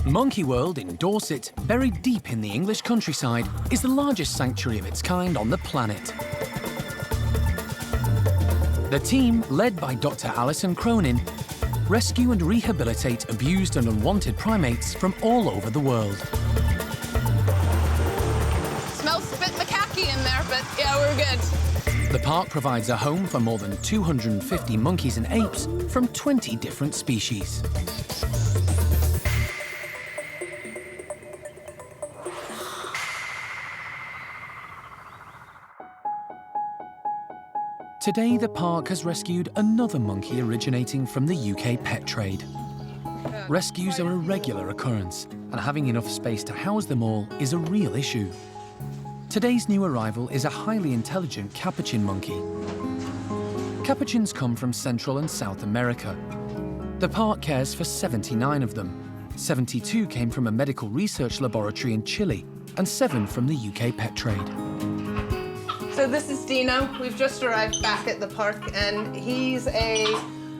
Monkey World in Dorset, buried deep in the English countryside, is the largest sanctuary of its kind on the planet. The team, led by Dr. Alison Cronin, rescue and rehabilitate abused and unwanted primates from all over the world. Smells a bit macaque in there, but yeah, we're good. The park provides a home for more than 250 monkeys and apes from 20 different species. Today, the park has rescued another monkey originating from the UK pet trade. Rescues are a regular occurrence, and having enough space to house them all is a real issue. Today's new arrival is a highly intelligent Capuchin monkey. Capuchins come from Central and South America. The park cares for 79 of them. 72 came from a medical research laboratory in Chile, and 7 from the UK pet trade. So this is Dino. We've just arrived back at the park, and he's a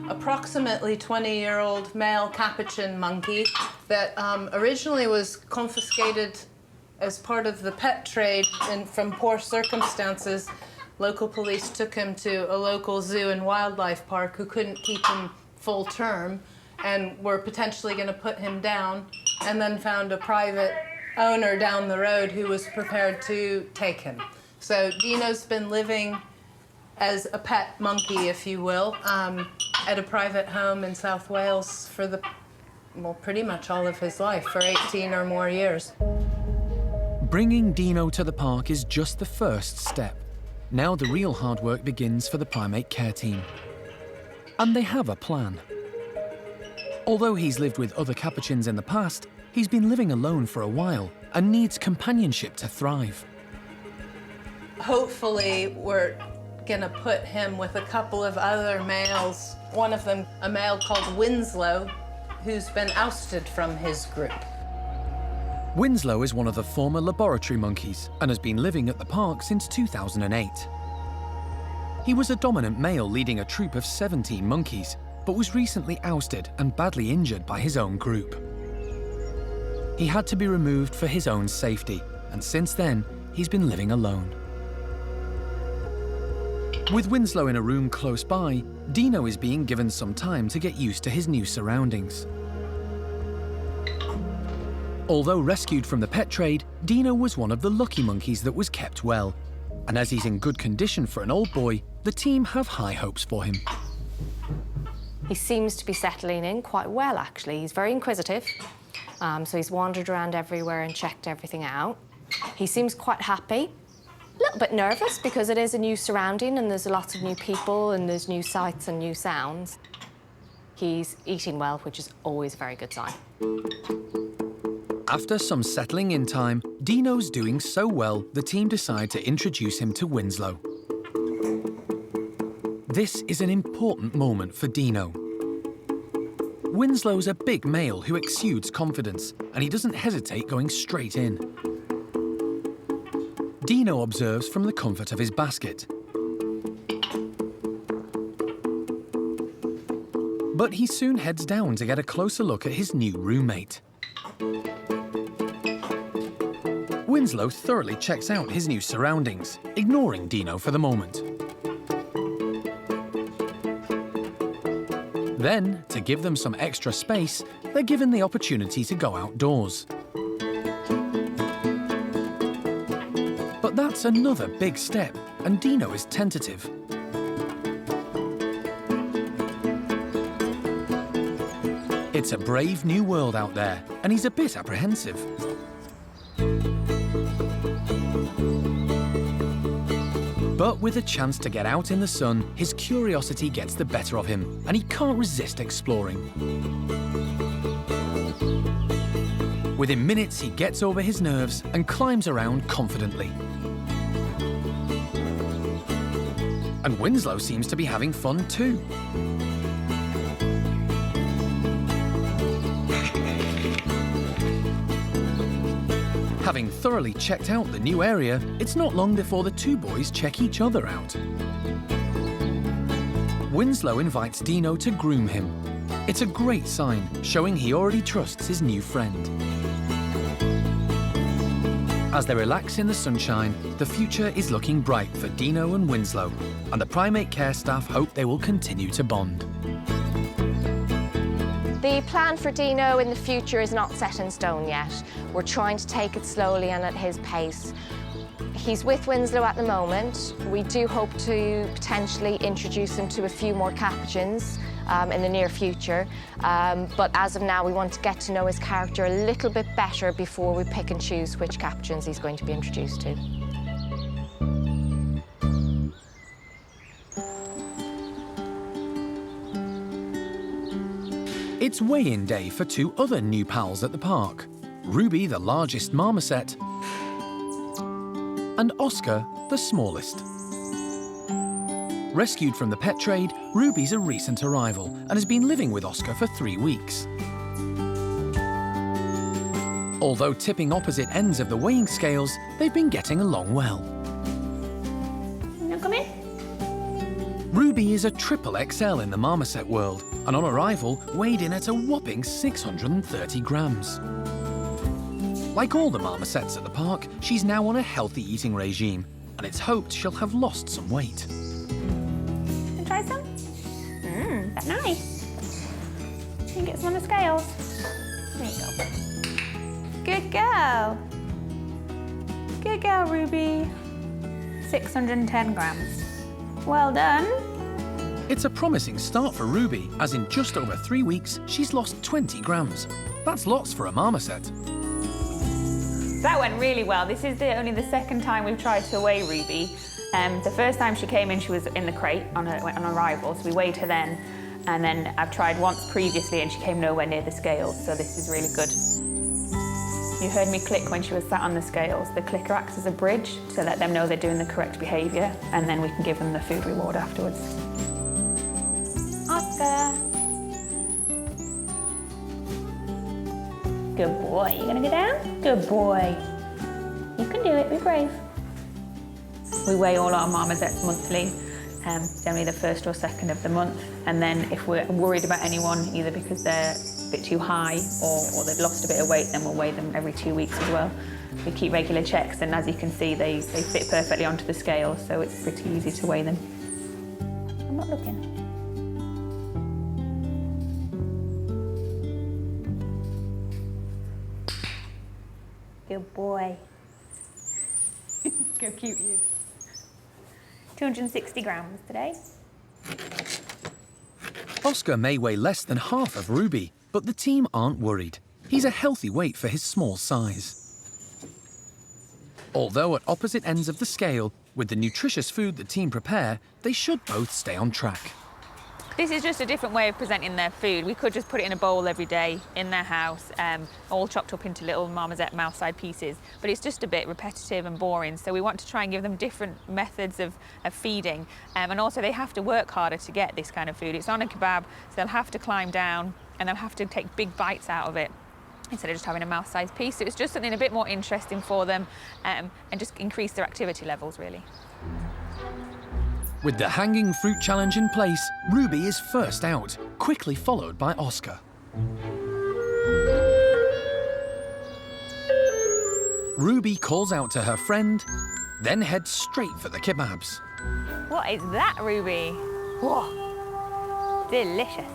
approximately 20-year-old male Capuchin monkey that originally was confiscated as part of the pet trade, and from poor circumstances, local police took him to a local zoo and wildlife park who couldn't keep him full term and were potentially going to put him down, and then found a private owner down the road who was prepared to take him. So Dino's been living as a pet monkey, if you will, at a private home in South Wales for pretty much all of his life, for 18 or more years. Bringing Dino to the park is just the first step. Now the real hard work begins for the primate care team. And they have a plan. Although he's lived with other Capuchins in the past, he's been living alone for a while and needs companionship to thrive. Hopefully, we're gonna put him with a couple of other males. One of them, a male called Winslow, who's been ousted from his group. Winslow is one of the former laboratory monkeys and has been living at the park since 2008. He was a dominant male leading a troop of 17 monkeys, but was recently ousted and badly injured by his own group. He had to be removed for his own safety, and since then, he's been living alone. With Winslow in a room close by, Dino is being given some time to get used to his new surroundings. Although rescued from the pet trade, Dino was one of the lucky monkeys that was kept well. And as he's in good condition for an old boy, the team have high hopes for him. He seems to be settling in quite well, actually. He's very inquisitive, so he's wandered around everywhere and checked everything out. He seems quite happy. A little bit nervous because it is a new surrounding and there's lots of new people and there's new sights and new sounds. He's eating well, which is always a very good sign. After some settling in time, Dino's doing so well, the team decide to introduce him to Winslow. This is an important moment for Dino. Winslow's a big male who exudes confidence, and he doesn't hesitate going straight in. Dino observes from the comfort of his basket. But he soon heads down to get a closer look at his new roommate. Winslow thoroughly checks out his new surroundings, ignoring Dino for the moment. Then, to give them some extra space, they're given the opportunity to go outdoors. But that's another big step, and Dino is tentative. It's a brave new world out there, and he's a bit apprehensive. But with a chance to get out in the sun, his curiosity gets the better of him, and he can't resist exploring. Within minutes, he gets over his nerves and climbs around confidently. And Winslow seems to be having fun too. Having thoroughly checked out the new area, it's not long before the two boys check each other out. Winslow invites Dino to groom him. It's a great sign, showing he already trusts his new friend. As they relax in the sunshine, the future is looking bright for Dino and Winslow, and the primate care staff hope they will continue to bond. The plan for Dino in the future is not set in stone yet. We're trying to take it slowly and at his pace. He's with Winslow at the moment. We do hope to potentially introduce him to a few more Capuchins in the near future. But as of now, we want to get to know his character a little bit better before we pick and choose which Capuchins he's going to be introduced to. It's weigh-in day for two other new pals at the park. Ruby, the largest marmoset, and Oscar, the smallest. Rescued from the pet trade, Ruby's a recent arrival and has been living with Oscar for 3 weeks. Although tipping opposite ends of the weighing scales, they've been getting along well. No, come in. Ruby is a triple XL in the marmoset world, and on arrival weighed in at a whopping 630 grams. Like all the marmosets at the park, she's now on a healthy eating regime, and it's hoped she'll have lost some weight. Can try some? That's nice. You can get some on the scales. There you go. Good girl. Good girl, Ruby. 610 grams. Well done. It's a promising start for Ruby, as in just over 3 weeks, she's lost 20 grams. That's lots for a marmoset. That went really well. This is only the second time we've tried to weigh Ruby. The first time she came in, she was in the crate on arrival, so we weighed her then. And then I've tried once previously and she came nowhere near the scales, so this is really good. You heard me click when she was sat on the scales. The clicker acts as a bridge to let them know they're doing the correct behaviour, and then we can give them the food reward afterwards. Oscar. Good boy. You gonna go down? Good boy. You can do it. Be brave. We weigh all our marmosets monthly, generally the first or second of the month. And then if we're worried about anyone, either because they're a bit too high or they've lost a bit of weight, then we'll weigh them every 2 weeks as well. We keep regular checks, and as you can see, they fit perfectly onto the scale, so it's pretty easy to weigh them. I'm not looking. Good boy. How cute he is. 260 grams today. Oscar may weigh less than half of Ruby, but the team aren't worried. He's a healthy weight for his small size. Although at opposite ends of the scale, with the nutritious food the team prepare, they should both stay on track. This is just a different way of presenting their food. We could just put it in a bowl every day in their house, all chopped up into little Marmoset mouth-sized pieces, but it's just a bit repetitive and boring, so we want to try and give them different methods of feeding, and also they have to work harder to get this kind of food. It's on a kebab, so they'll have to climb down and they'll have to take big bites out of it instead of just having a mouth-sized piece. So it's just something a bit more interesting for them and just increase their activity levels, really. With the hanging fruit challenge in place, Ruby is first out, quickly followed by Oscar. Ruby calls out to her friend, then heads straight for the kebabs. What is that, Ruby? Whoa, delicious.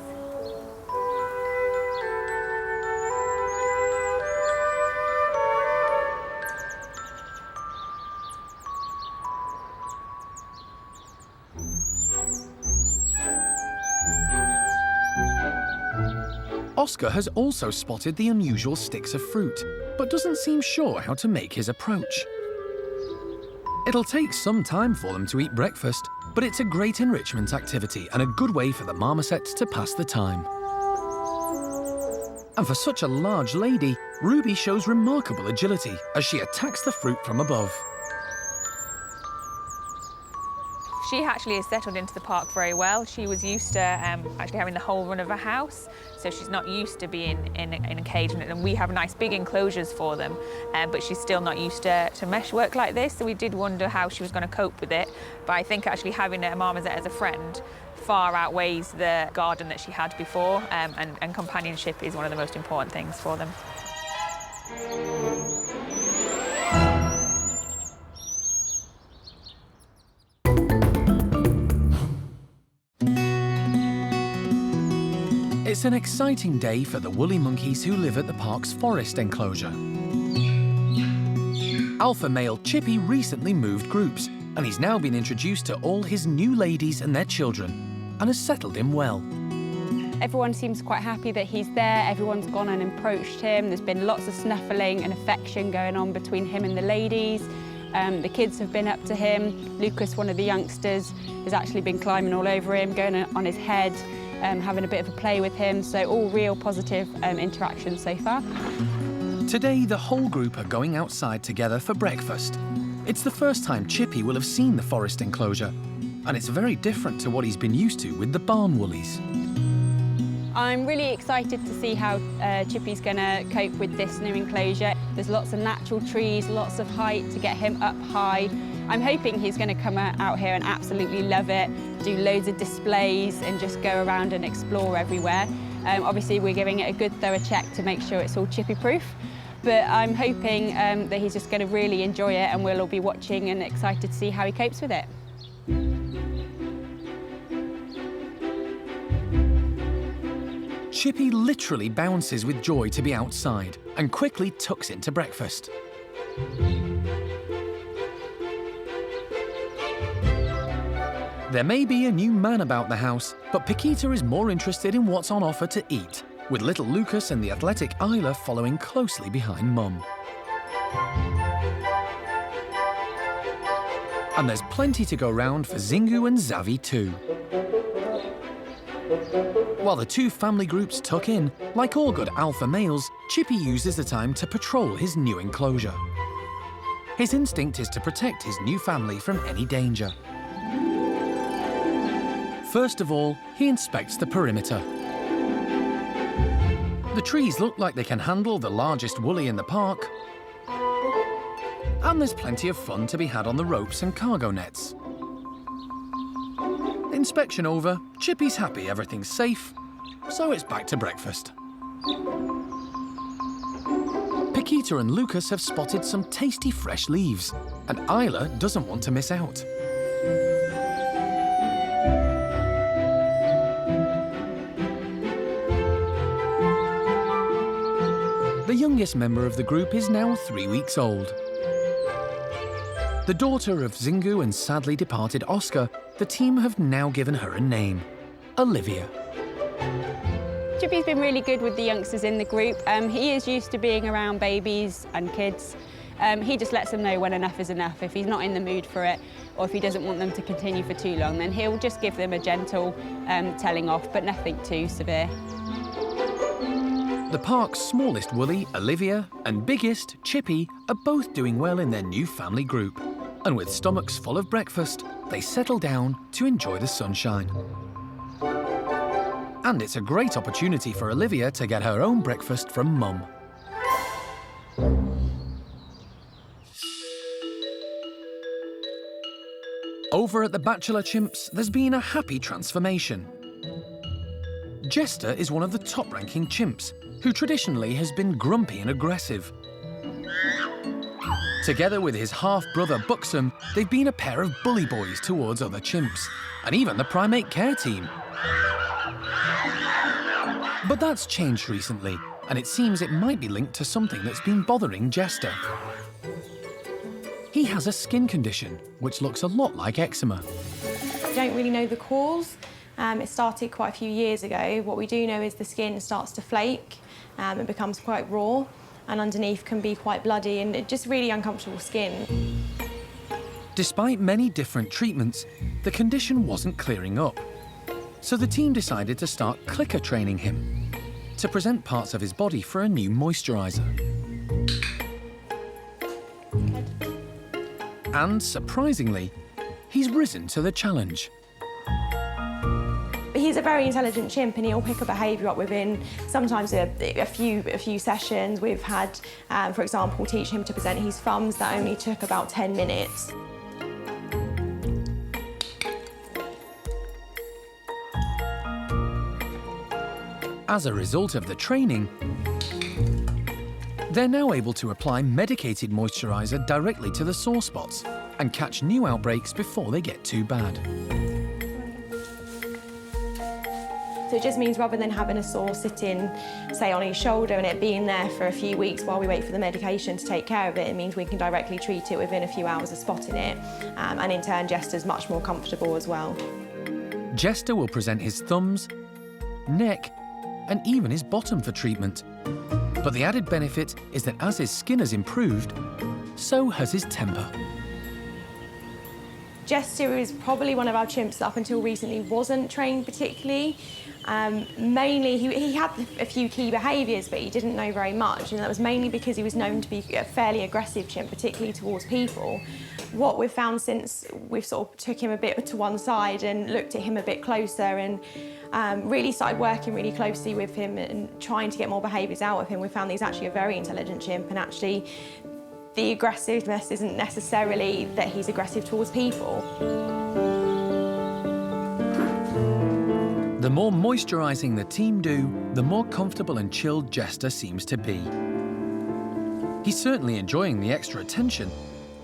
Oscar has also spotted the unusual sticks of fruit, but doesn't seem sure how to make his approach. It'll take some time for them to eat breakfast, but it's a great enrichment activity and a good way for the marmosets to pass the time. And for such a large lady, Ruby shows remarkable agility as she attacks the fruit from above. She actually has settled into the park very well. She was used to actually having the whole run of a house, so she's not used to being in a cage, and we have nice big enclosures for them, but she's still not used to mesh work like this, so we did wonder how she was going to cope with it. But I think actually having a marmoset as a friend far outweighs the garden that she had before, and companionship is one of the most important things for them. It's an exciting day for the woolly monkeys who live at the park's forest enclosure. Alpha male Chippy recently moved groups, and he's now been introduced to all his new ladies and their children, and has settled in well. Everyone seems quite happy that he's there. Everyone's gone and approached him. There's been lots of snuffling and affection going on between him and the ladies. The kids have been up to him. Lucas, one of the youngsters, has actually been climbing all over him, going on his head, having a bit of a play with him. So all real positive interactions so far. Today, the whole group are going outside together for breakfast. It's the first time Chippy will have seen the forest enclosure, and it's very different to what he's been used to with the barn woolies. I'm really excited to see how Chippy's going to cope with this new enclosure. There's lots of natural trees, lots of height to get him up high. I'm hoping he's going to come out here and absolutely love it, do loads of displays and just go around and explore everywhere. Obviously, we're giving it a good thorough check to make sure it's all Chippy-proof, but I'm hoping that he's just going to really enjoy it, and we'll all be watching and excited to see how he copes with it. Chippy literally bounces with joy to be outside and quickly tucks into breakfast. There may be a new man about the house, but Paquita is more interested in what's on offer to eat, with little Lucas and the athletic Isla following closely behind Mum. And there's plenty to go round for Xingu and Xavi too. While the two family groups tuck in, like all good alpha males, Chippy uses the time to patrol his new enclosure. His instinct is to protect his new family from any danger. First of all, he inspects the perimeter. The trees look like they can handle the largest woolly in the park, and there's plenty of fun to be had on the ropes and cargo nets. Inspection over, Chippy's happy everything's safe, so it's back to breakfast. Paquita and Lucas have spotted some tasty fresh leaves, and Isla doesn't want to miss out. The youngest member of the group is now 3 weeks old. The daughter of Xingu and sadly departed Oscar, the team have now given her a name, Olivia. Chippy's been really good with the youngsters in the group. He is used to being around babies and kids, He just lets them know when enough is enough. If he's not in the mood for it, or if he doesn't want them to continue for too long, then he'll just give them a gentle telling off, but nothing too severe. The park's smallest Woolly, Olivia, and biggest, Chippy, are both doing well in their new family group. And with stomachs full of breakfast, they settle down to enjoy the sunshine. And it's a great opportunity for Olivia to get her own breakfast from Mum. Over at the Bachelor Chimps, there's been a happy transformation. Jestah is one of the top-ranking chimps, who traditionally has been grumpy and aggressive. Together with his half-brother Buxom, they've been a pair of bully boys towards other chimps, and even the primate care team. But that's changed recently, and it seems it might be linked to something that's been bothering Jestah. He has a skin condition, which looks a lot like eczema. We don't really know the cause. It started quite a few years ago. What we do know is the skin starts to flake and becomes quite raw, and underneath can be quite bloody and just really uncomfortable skin. Despite many different treatments, the condition wasn't clearing up. So the team decided to start clicker training him to present parts of his body for a new moisturiser. And surprisingly, he's risen to the challenge. He's a very intelligent chimp and he'll pick a behaviour up within sometimes a few sessions. We've had, for example, teach him to present his thumbs. That only took about 10 minutes. As a result of the training, they're now able to apply medicated moisturiser directly to the sore spots and catch new outbreaks before they get too bad. So it just means rather than having a sore sitting, say, on his shoulder and it being there for a few weeks while we wait for the medication to take care of it, it means we can directly treat it within a few hours of spotting it. And in turn, Jestah's much more comfortable as well. Jestah will present his thumbs, neck, and even his bottom for treatment. But the added benefit is that as his skin has improved, so has his temper. Jestah is probably one of our chimps that up until recently wasn't trained particularly. Mainly, he had a few key behaviours, but he didn't know very much, and that was mainly because he was known to be a fairly aggressive chimp, particularly towards people. What we've found since we've sort of took him a bit to one side and looked at him a bit closer and really started working really closely with him and trying to get more behaviours out of him, we found that he's actually a very intelligent chimp, and actually the aggressiveness isn't necessarily that he's aggressive towards people. The more moisturising the team do, the more comfortable and chilled Jestah seems to be. He's certainly enjoying the extra attention,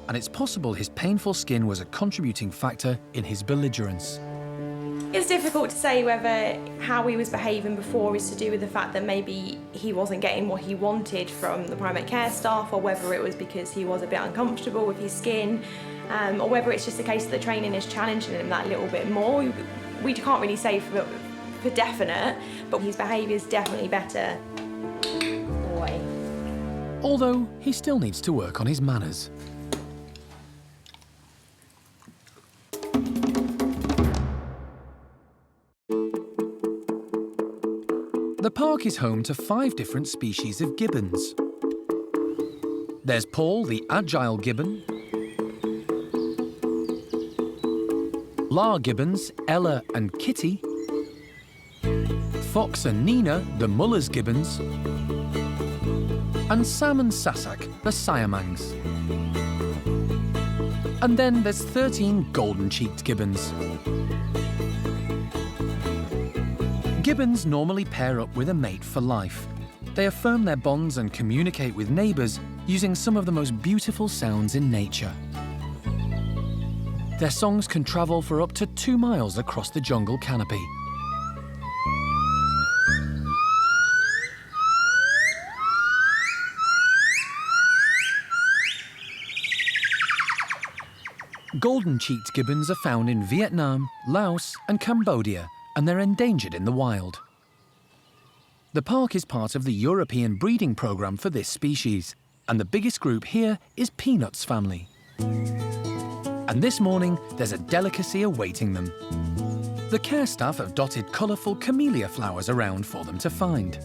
and it's possible his painful skin was a contributing factor in his belligerence. It's difficult to say whether how he was behaving before is to do with the fact that maybe he wasn't getting what he wanted from the primate care staff, or whether it was because he was a bit uncomfortable with his skin, or whether it's just a case that the training is challenging him that little bit more. We can't really say for definite, but his behaviour is definitely better. Boy. Although he still needs to work on his manners. The park is home to 5 different species of gibbons. There's Paul, the agile gibbon, La gibbons, Ella and Kitty, Fox and Nina, the Muller's gibbons, and Sam and Sasak, the Siamangs. And then there's 13 golden-cheeked gibbons. Gibbons normally pair up with a mate for life. They affirm their bonds and communicate with neighbours using some of the most beautiful sounds in nature. Their songs can travel for up to 2 miles across the jungle canopy. Golden-cheeked gibbons are found in Vietnam, Laos and Cambodia, and they're endangered in the wild. The park is part of the European breeding programme for this species, and the biggest group here is Peanut's family. And this morning, there's a delicacy awaiting them. The care staff have dotted colourful camellia flowers around for them to find.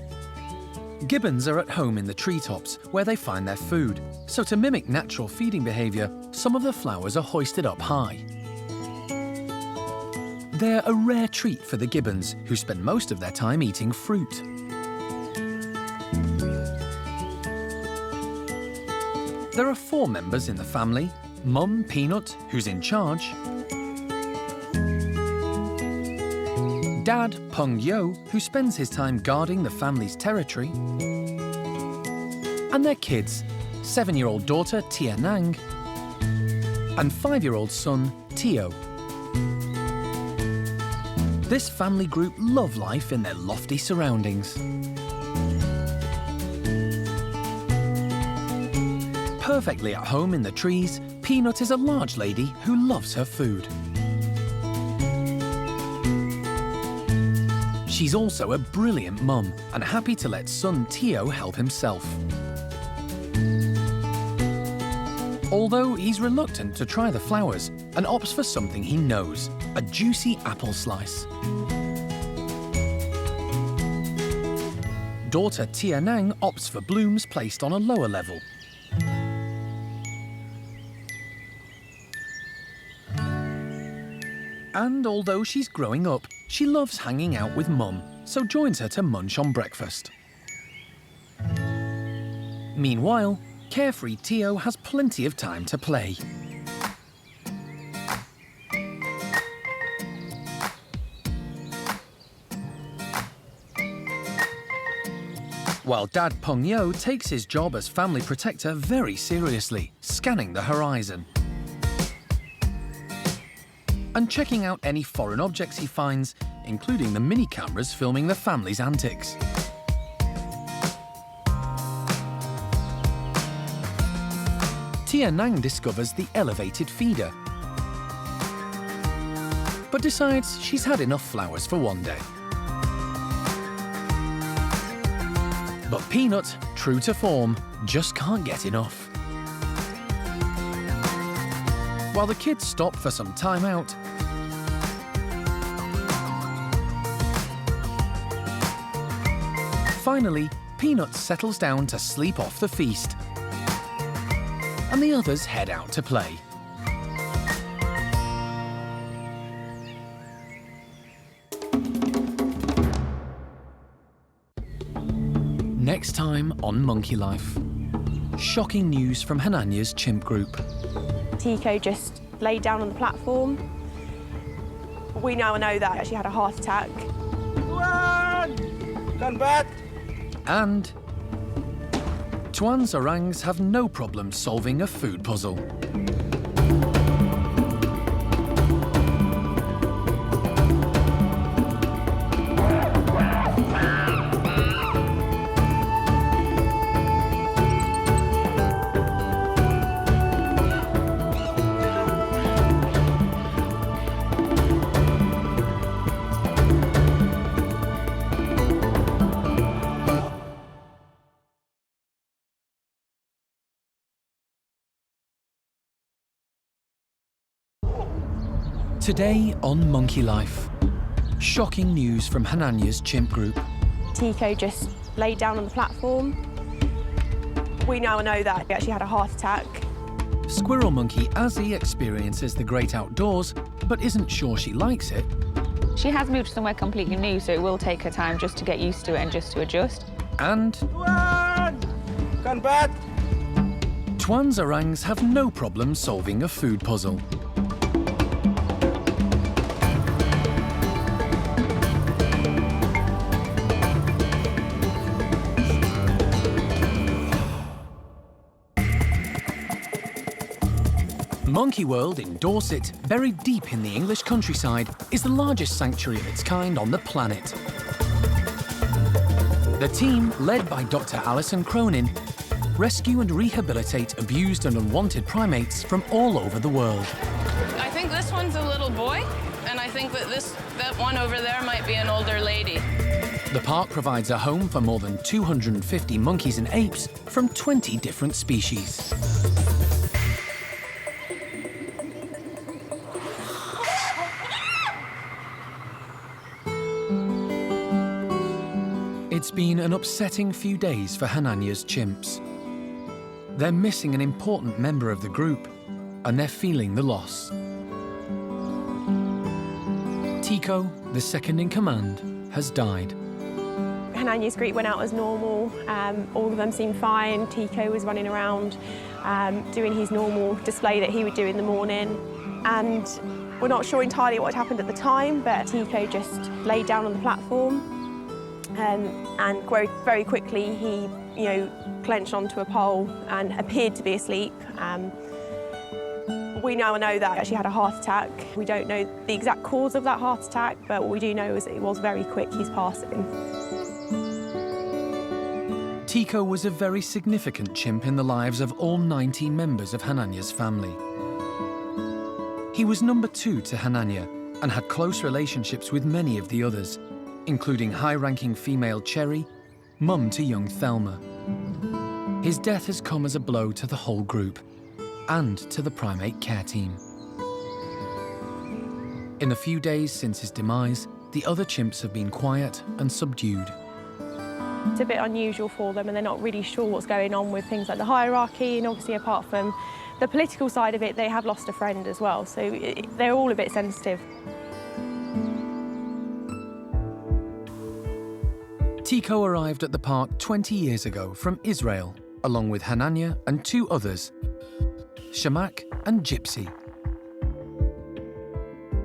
Gibbons are at home in the treetops, where they find their food. So to mimic natural feeding behaviour, some of the flowers are hoisted up high. They're a rare treat for the gibbons, who spend most of their time eating fruit. There are 4 members in the family: Mum, Peanut, who's in charge, Dad, Peng Yo, who spends his time guarding the family's territory, and their kids, 7-year-old daughter Tian Nang and 5-year-old son Tio. This family group love life in their lofty surroundings. Perfectly at home in the trees, Peanut is a large lady who loves her food. She's also a brilliant mum and happy to let son Tio help himself. Although he's reluctant to try the flowers and opts for something he knows, a juicy apple slice. Daughter Tian Nang opts for blooms placed on a lower level. And although she's growing up, she loves hanging out with Mum, so joins her to munch on breakfast. Meanwhile, carefree Tio has plenty of time to play. While Dad Peng Yo takes his job as family protector very seriously, scanning the horizon and checking out any foreign objects he finds, including the mini cameras filming the family's antics. Tian Nang discovers the elevated feeder, but decides she's had enough flowers for one day. But Peanut, true to form, just can't get enough. While the kids stop for some time out, finally, Peanut settles down to sleep off the feast, and the others head out to play. Next time on Monkey Life, shocking news from Hananya's chimp group. Tikko just laid down on the platform. We now know that she had a heart attack. Run! Come back! And Tuan's orangs have no problem solving a food puzzle. Today on Monkey Life, shocking news from Hananya's chimp group. Tikko just laid down on the platform. We now know that she actually had a heart attack. Squirrel monkey Azzi experiences the great outdoors, but isn't sure she likes it. She has moved somewhere completely new, so it will take her time just to get used to it and just to adjust. And Come back! Tuan's orangs have no problem solving a food puzzle. Monkey World in Dorset, buried deep in the English countryside, is the largest sanctuary of its kind on the planet. The team, led by Dr. Alison Cronin, rescue and rehabilitate abused and unwanted primates from all over the world. I think this one's a little boy, and I think that that one over there might be an older lady. The park provides a home for more than 250 monkeys and apes from 20 different species. It's been an upsetting few days for Hananya's chimps. They're missing an important member of the group, and they're feeling the loss. Tikko, the second in command, has died. Hananya's group went out as normal. All of them seemed fine. Tikko was running around doing his normal display that he would do in the morning. And we're not sure entirely what had happened at the time, but Tikko just laid down on the platform. And very quickly he, clenched onto a pole and appeared to be asleep. We now know that he actually had a heart attack. We don't know the exact cause of that heart attack, but what we do know is that it was very quick, his passing. Tikko was a very significant chimp in the lives of all 90 members of Hananya's family. He was number 2 to Hananya and had close relationships with many of the others, including high-ranking female Cherry, mum to young Thelma. His death has come as a blow to the whole group and to the primate care team. In the few days since his demise, the other chimps have been quiet and subdued. It's a bit unusual for them and they're not really sure what's going on with things like the hierarchy, and obviously apart from the political side of it, they have lost a friend as well, so they're all a bit sensitive. Tikko arrived at the park 20 years ago from Israel, along with Hananya and 2 others, Shamak and Gypsy.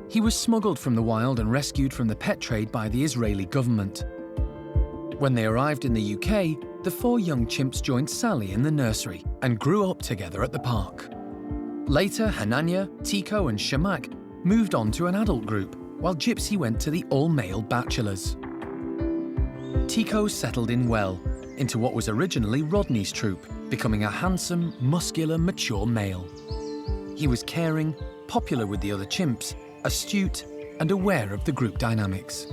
He was smuggled from the wild and rescued from the pet trade by the Israeli government. When they arrived in the UK, the 4 young chimps joined Sally in the nursery and grew up together at the park. Later, Hananya, Tikko and Shamak moved on to an adult group, while Gypsy went to the all-male bachelors. Tikko settled in well into what was originally Rodney's troop, becoming a handsome, muscular, mature male. He was caring, popular with the other chimps, astute and aware of the group dynamics.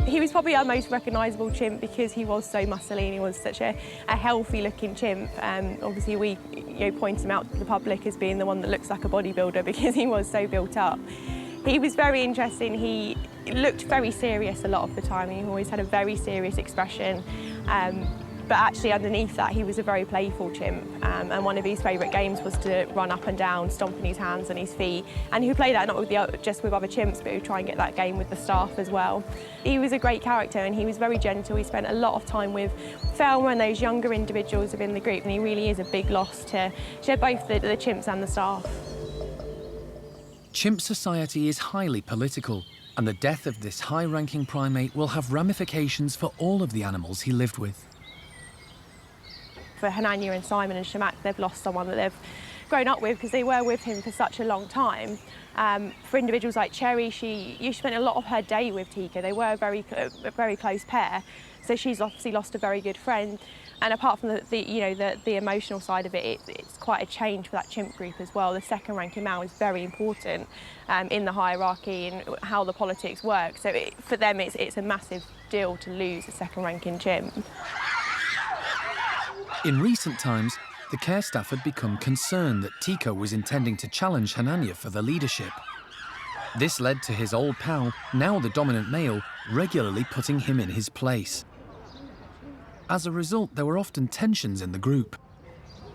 He was probably our most recognisable chimp because he was so muscly and he was such a healthy-looking chimp. Obviously, we point him out to the public as being the one that looks like a bodybuilder because he was so built up. He was very interesting. He looked very serious a lot of the time. He always had a very serious expression. But actually underneath that, he was a very playful chimp. And one of his favourite games was to run up and down, stomping his hands and his feet. And he would play that not with just with other chimps, but he would try and get that game with the staff as well. He was a great character and he was very gentle. He spent a lot of time with Thelma and those younger individuals within the group. And he really is a big loss to both the chimps and the staff. Chimp society is highly political, and the death of this high-ranking primate will have ramifications for all of the animals he lived with. For Hananya and Simon and Shamak, they've lost someone that they've grown up with because they were with him for such a long time. For individuals like Cherry, she spent a lot of her day with Tikko. They were a very close pair, so she's obviously lost a very good friend. And apart from the emotional side of it, it's quite a change for that chimp group as well. The second-ranking male is very important in the hierarchy and how the politics work. So for them, it's a massive deal to lose a second-ranking chimp. In recent times, the care staff had become concerned that Tikko was intending to challenge Hananya for the leadership. This led to his old pal, now the dominant male, regularly putting him in his place. As a result, there were often tensions in the group.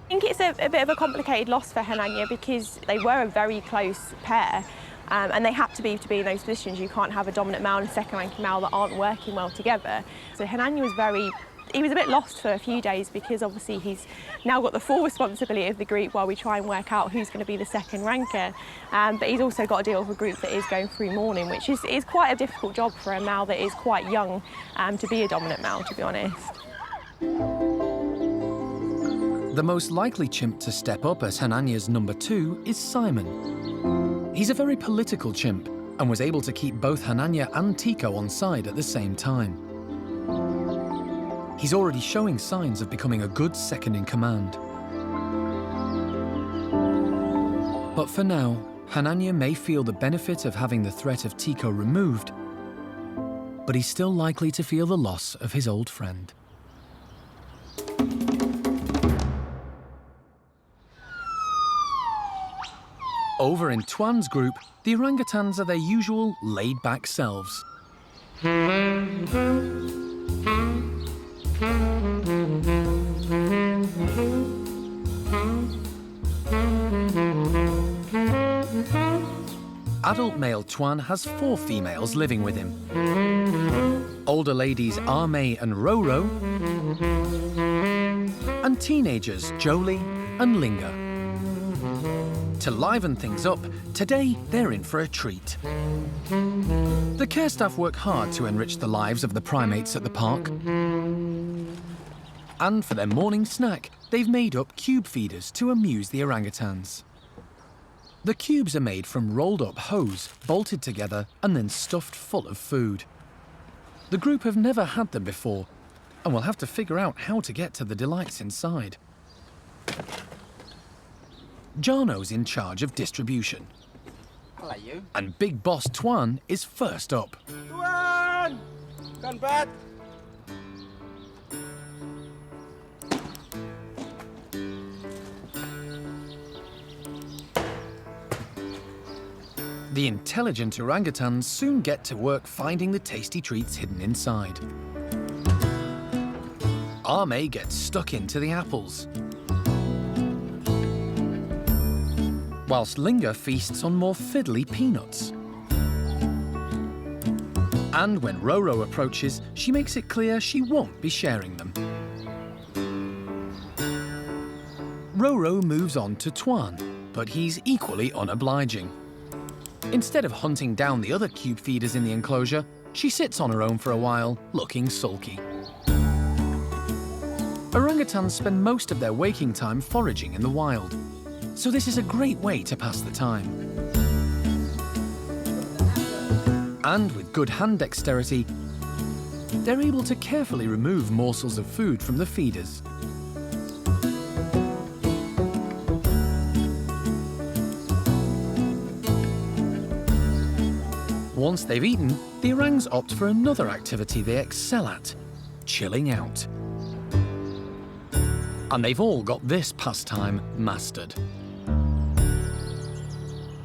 I think it's a bit of a complicated loss for Hananya because they were a very close pair and they had to be in those positions. You can't have a dominant male and a second-ranking male that aren't working well together. So Hananya was he was a bit lost for a few days because obviously he's now got the full responsibility of the group while we try and work out who's going to be the second ranker. But he's also got to deal with a group that is going through mourning, which is quite a difficult job for a male that is quite young to be a dominant male, to be honest. The most likely chimp to step up as Hananya's number 2 is Simon. He's a very political chimp and was able to keep both Hananya and Tikko on side at the same time. He's already showing signs of becoming a good second-in-command. But for now, Hananya may feel the benefit of having the threat of Tikko removed, but but he's still likely to feel the loss of his old friend. Over in Tuan's group, the orangutans are their usual laid-back selves. Adult male Tuan has 4 females living with him. Older ladies Ame and Roro, and teenagers Jolie and Linga. To liven things up, today they're in for a treat. The care staff work hard to enrich the lives of the primates at the park. And for their morning snack, they've made up cube feeders to amuse the orangutans. The cubes are made from rolled-up hose, bolted together and then stuffed full of food. The group have never had them before, and will have to figure out how to get to the delights inside. Jarno's in charge of distribution. Hello, you. And Big Boss Tuan is first up. Tuan! Come back! The intelligent orangutans soon get to work finding the tasty treats hidden inside. Ame gets stuck into the apples, whilst Linga feasts on more fiddly peanuts. And when Roro approaches, she makes it clear she won't be sharing them. Roro moves on to Tuan, but he's equally unobliging. Instead of hunting down the other cube feeders in the enclosure, she sits on her own for a while, looking sulky. Orangutans spend most of their waking time foraging in the wild, so this is a great way to pass the time. And with good hand dexterity, they're able to carefully remove morsels of food from the feeders. Once they've eaten, the orangs opt for another activity they excel at, chilling out. And they've all got this pastime mastered.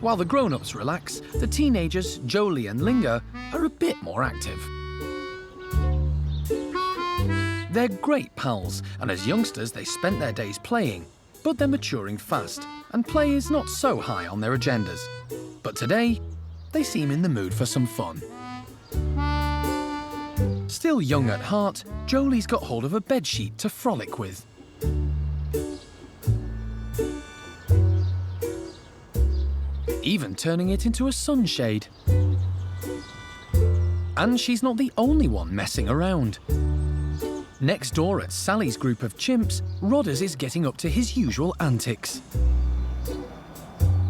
While the grown-ups relax, the teenagers, Jolie and Linga, are a bit more active. They're great pals, and as youngsters they spent their days playing, but they're maturing fast, and play is not so high on their agendas. But today, they seem in the mood for some fun. Still young at heart, Jolie's got hold of a bedsheet to frolic with. Even turning it into a sunshade. And she's not the only one messing around. Next door at Sally's group of chimps, Rodders is getting up to his usual antics.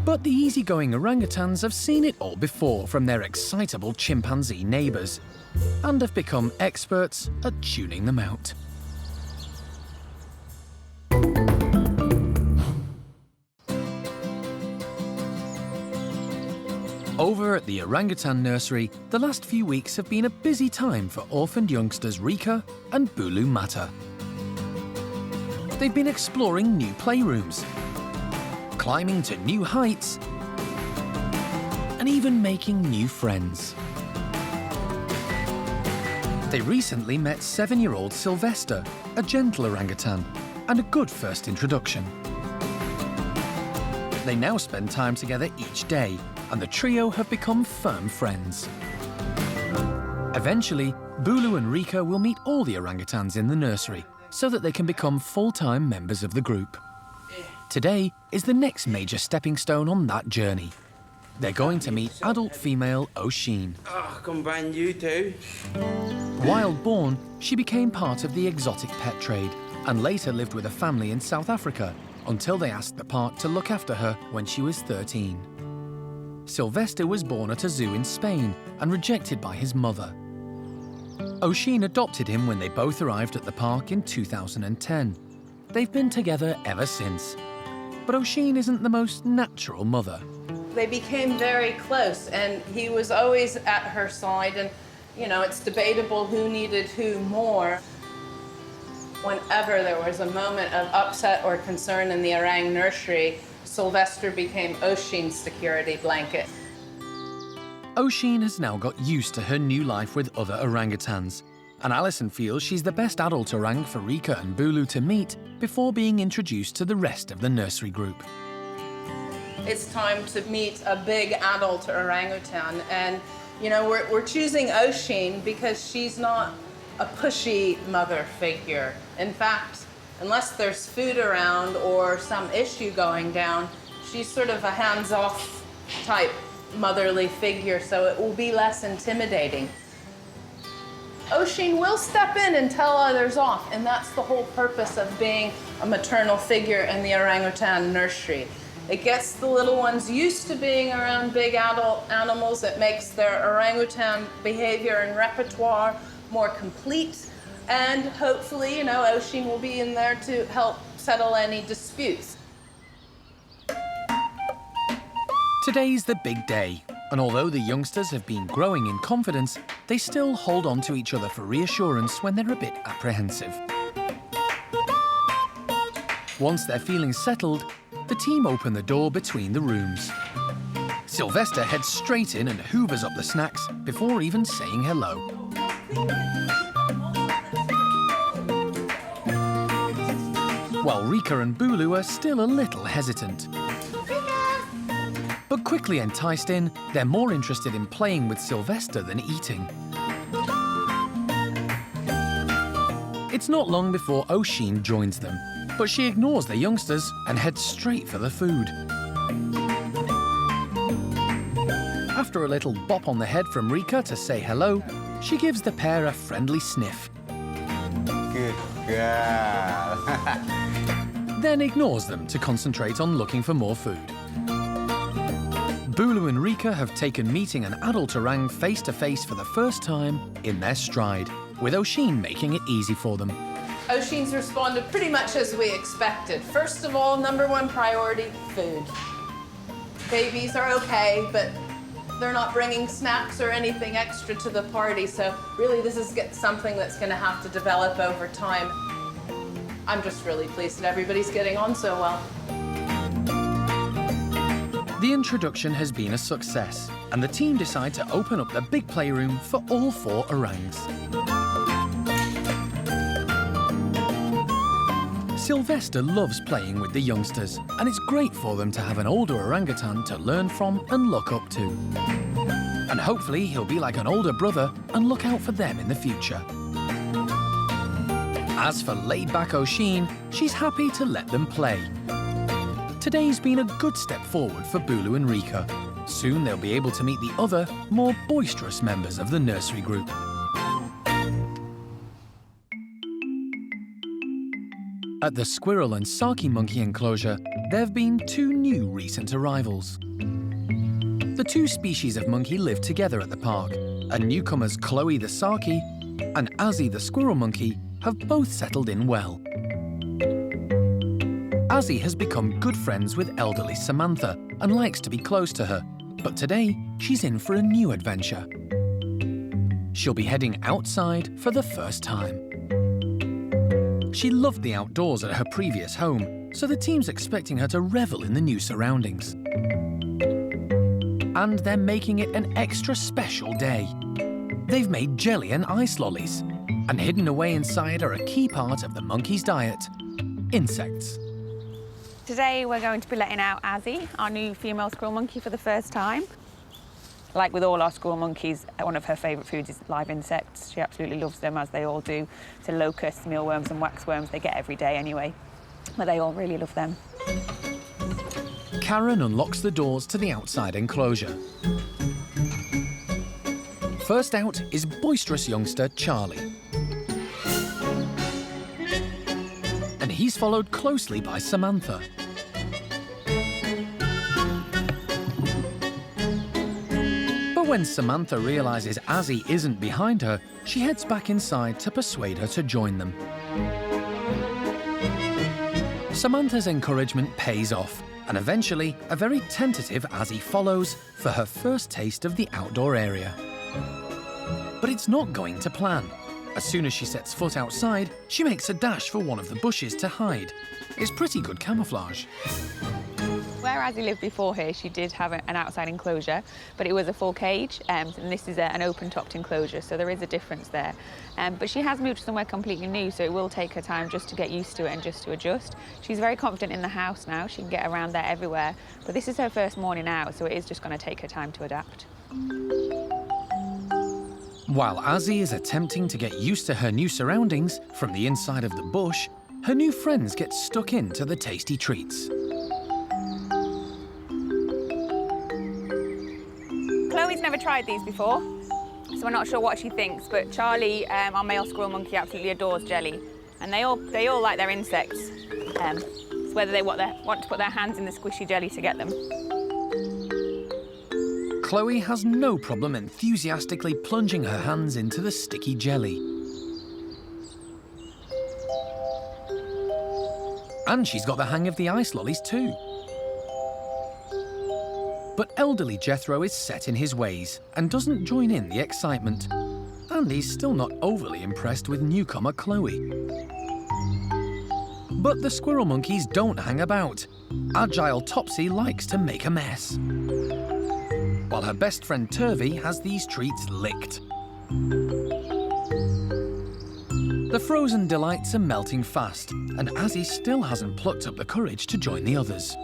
But the easygoing orangutans have seen it all before from their excitable chimpanzee neighbours, and have become experts at tuning them out. Over at the orangutan nursery, the last few weeks have been a busy time for orphaned youngsters Reike and Bulu Mata. They've been exploring new playrooms, climbing to new heights, and even making new friends. They recently met 7-year-old Sylvester, a gentle orangutan, and a good first introduction. They now spend time together each day, and the trio have become firm friends. Eventually, Bulu and Reike will meet all the orangutans in the nursery, so that they can become full-time members of the group. Today is the next major stepping stone on that journey. They're going to meet adult female Oisin. Oh, combine you two. Wild born, she became part of the exotic pet trade and later lived with a family in South Africa until they asked the park to look after her when she was 13. Sylvester was born at a zoo in Spain and rejected by his mother. Oisin adopted him when they both arrived at the park in 2010. They've been together ever since. But Oisin isn't the most natural mother. They became very close, and he was always at her side, and You know, it's debatable who needed who more. Whenever there was a moment of upset or concern in the orang nursery, Sylvester became Oshin's security blanket. Oshin has now got used to her new life with other orangutans, and Alison feels she's the best adult orang for Reike and Bulu to meet before being introduced to the rest of the nursery group. It's time to meet a big adult orangutan, and you know, we're choosing Oshin because she's not a pushy mother figure. In fact, unless there's food around or some issue going down, she's sort of a hands-off type motherly figure, so it will be less intimidating. Oshin will step in and tell others off, and that's the whole purpose of being a maternal figure in the orangutan nursery. It gets the little ones used to being around big adult animals. It makes their orangutan behavior and repertoire more complete. And hopefully, you know, Oshin will be in there to help settle any disputes. Today's the big day, and although the youngsters have been growing in confidence, they still hold on to each other for reassurance when they're a bit apprehensive. Once their feelings settled, the team open the door between the rooms. Sylvester heads straight in and hoovers up the snacks before even saying hello. While Reike and Bulu are still a little hesitant. But quickly enticed in, they're more interested in playing with Sylvester than eating. It's not long before Oshin joins them, but she ignores the youngsters and heads straight for the food. After a little bop on the head from Reike to say hello, she gives the pair a friendly sniff. Good girl. Then ignores them to concentrate on looking for more food. Bulu and Reike have taken meeting an adult orang face-to-face for the first time in their stride, with Oshin making it easy for them. Oshin's responded pretty much as we expected. First of all, #1 priority, food. Babies are okay, but they're not bringing snacks or anything extra to the party, so really this is something that's going to have to develop over time. I'm just really pleased that everybody's getting on so well. The introduction has been a success, and the team decide to open up the big playroom for all 4 orangs. Sylvester loves playing with the youngsters, and it's great for them to have an older orangutan to learn from and look up to. And hopefully he'll be like an older brother and look out for them in the future. As for laid-back Oshin, she's happy to let them play. Today's been a good step forward for Bulu and Reike. Soon they'll be able to meet the other, more boisterous members of the nursery group. At the squirrel and saki monkey enclosure, there have been 2 new recent arrivals. The 2 species of monkey live together at the park, and newcomers Chloe the saki and Azzi the squirrel monkey have both settled in well. Azzi has become good friends with elderly Samantha and likes to be close to her, but today she's in for a new adventure. She'll be heading outside for the first time. She loved the outdoors at her previous home, so the team's expecting her to revel in the new surroundings. And they're making it an extra special day. They've made jelly and ice lollies, and hidden away inside are a key part of the monkey's diet: insects. Today we're going to be letting out Azzi, our new female squirrel monkey, for the first time. Like with all our squirrel monkeys, one of her favourite foods is live insects. She absolutely loves them, as they all do. So locusts, mealworms and waxworms, they get every day anyway. But they all really love them. Karen unlocks the doors to the outside enclosure. First out is boisterous youngster Charlie. And he's followed closely by Samantha. But when Samantha realizes Azzi isn't behind her, she heads back inside to persuade her to join them. Samantha's encouragement pays off, and eventually a very tentative Azzi follows for her first taste of the outdoor area. But it's not going to plan. As soon as she sets foot outside, she makes a dash for one of the bushes to hide. It's pretty good camouflage. Where Azzi lived before here, she did have an outside enclosure, but it was a full cage, and this is an open-topped enclosure, so there is a difference there. But she has moved somewhere completely new, so it will take her time just to get used to it and just to adjust. She's very confident in the house now. She can get around there everywhere, but this is her first morning out, so it is just going to take her time to adapt. While Azzi is attempting to get used to her new surroundings from the inside of the bush, her new friends get stuck into the tasty treats. Chloe's never tried these before, so we're not sure what she thinks, but Charlie, our male squirrel monkey, absolutely adores jelly. And they all like their insects. It's whether they want to put their hands in the squishy jelly to get them. Chloe has no problem enthusiastically plunging her hands into the sticky jelly. And she's got the hang of the ice lollies too. But elderly Jethro is set in his ways and doesn't join in the excitement. And he's still not overly impressed with newcomer Chloe. But the squirrel monkeys don't hang about. Agile Topsy likes to make a mess, while her best friend Turvy has these treats licked. The frozen delights are melting fast, and Azzi still hasn't plucked up the courage to join the others.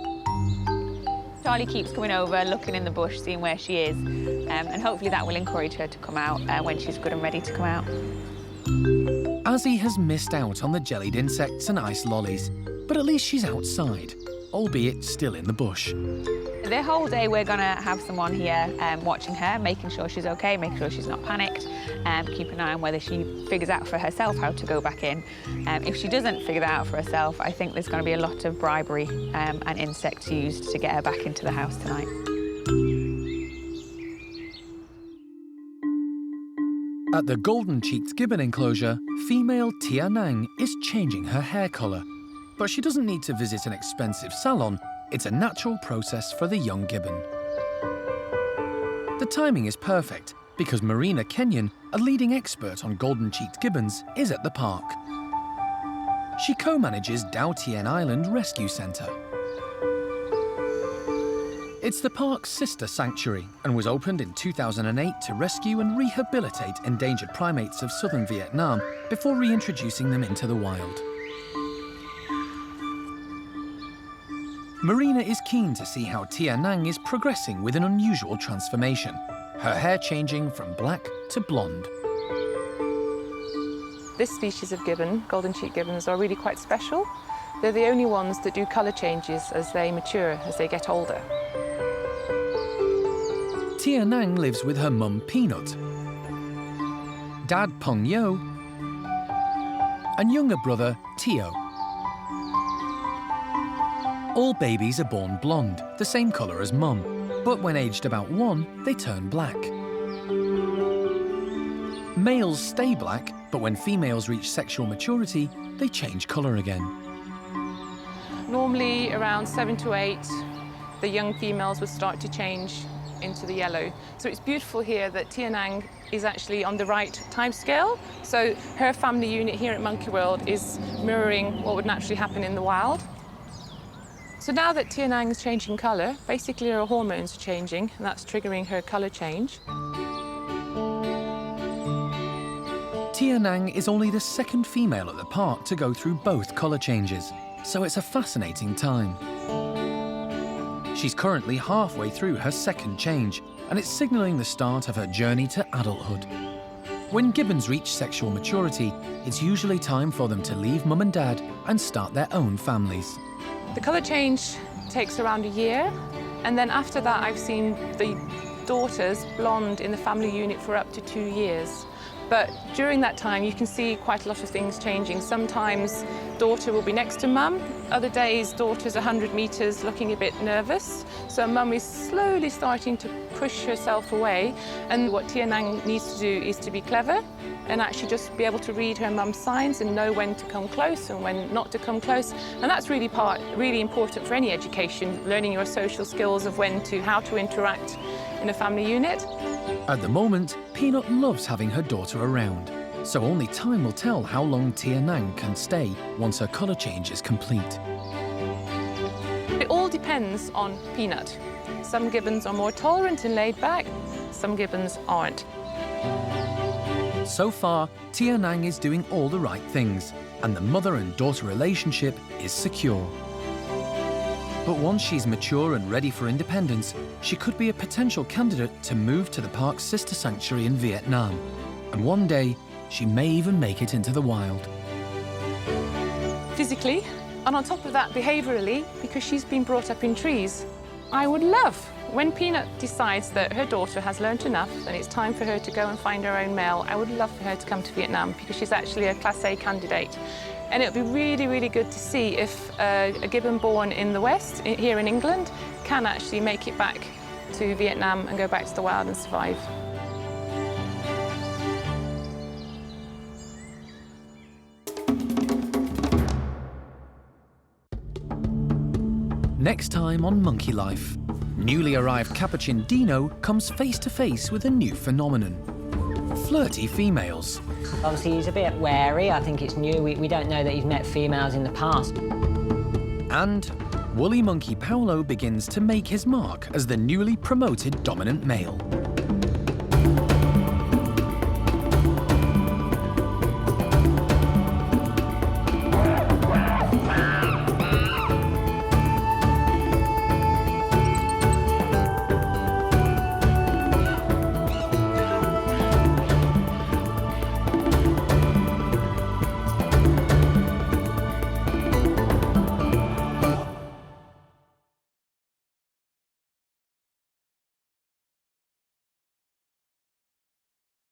Charlie keeps coming over, looking in the bush, seeing where she is, and hopefully that will encourage her to come out when she's good and ready to come out. Azzi has missed out on the jellied insects and ice lollies, but at least she's outside, albeit still in the bush. The whole day we're going to have someone here watching her, making sure she's okay, making sure she's not panicked, keep an eye on whether she figures out for herself how to go back in. If she doesn't figure that out for herself, I think there's going to be a lot of bribery and insects used to get her back into the house tonight. At the golden-cheeked gibbon enclosure, female Tian Nang is changing her hair colour. But she doesn't need to visit an expensive salon. It's a natural process for the young gibbon. The timing is perfect because Marina Kenyon, a leading expert on golden-cheeked gibbons, is at the park. She co-manages Dao Tien Island Rescue Centre. It's the park's sister sanctuary and was opened in 2008 to rescue and rehabilitate endangered primates of southern Vietnam before reintroducing them into the wild. Marina is keen to see how Tian Nang is progressing with an unusual transformation, her hair changing from black to blonde. This species of gibbon, golden-cheeked gibbons, are really quite special. They're the only ones that do colour changes as they mature, as they get older. Tian Nang lives with her mum Peanut, dad Peng Yo, and younger brother Tio. All babies are born blonde, the same colour as mum, but when aged about 1, they turn black. Males stay black, but when females reach sexual maturity, they change colour again. Normally around 7 to 8, the young females would start to change into the yellow. So it's beautiful here that Tian Nang is actually on the right time scale. So her family unit here at Monkey World is mirroring what would naturally happen in the wild. So now that Tian Nang is changing colour, basically her hormones are changing, and that's triggering her colour change. Tian Nang is only the second female at the park to go through both colour changes, so it's a fascinating time. She's currently halfway through her second change, and it's signalling the start of her journey to adulthood. When gibbons reach sexual maturity, it's usually time for them to leave mum and dad and start their own families. The colour change takes around a year, and then after that I've seen the daughters blonde in the family unit for up to 2 years. But during that time you can see quite a lot of things changing. Sometimes daughter will be next to mum, other days daughter's 100 metres looking a bit nervous. So mum is slowly starting to push herself away, and what Tian Nang needs to do is to be clever and actually just be able to read her mum's signs and know when to come close and when not to come close. And that's really important for any education, learning your social skills of how to interact in a family unit. At the moment, Peanut loves having her daughter around, so only time will tell how long Tian Nang can stay once her colour change is complete. It all depends on Peanut. Some gibbons are more tolerant and laid back, some gibbons aren't. So far, Tian Nang is doing all the right things, and the mother and daughter relationship is secure. But once she's mature and ready for independence, she could be a potential candidate to move to the park's sister sanctuary in Vietnam. And one day, she may even make it into the wild. Physically, and on top of that, behaviourally, because she's been brought up in trees. I would love, when Peanut decides that her daughter has learnt enough and it's time for her to go and find her own male, I would love for her to come to Vietnam because she's actually a Class A candidate. And it would be really, really good to see if a gibbon born in the West, here in England, can actually make it back to Vietnam and go back to the wild and survive. Next time on Monkey Life, newly arrived Capuchin Dino comes face to face with a new phenomenon: flirty females. Obviously, he's a bit wary. I think it's new. We don't know that he's met females in the past. And woolly monkey Paolo begins to make his mark as the newly promoted dominant male.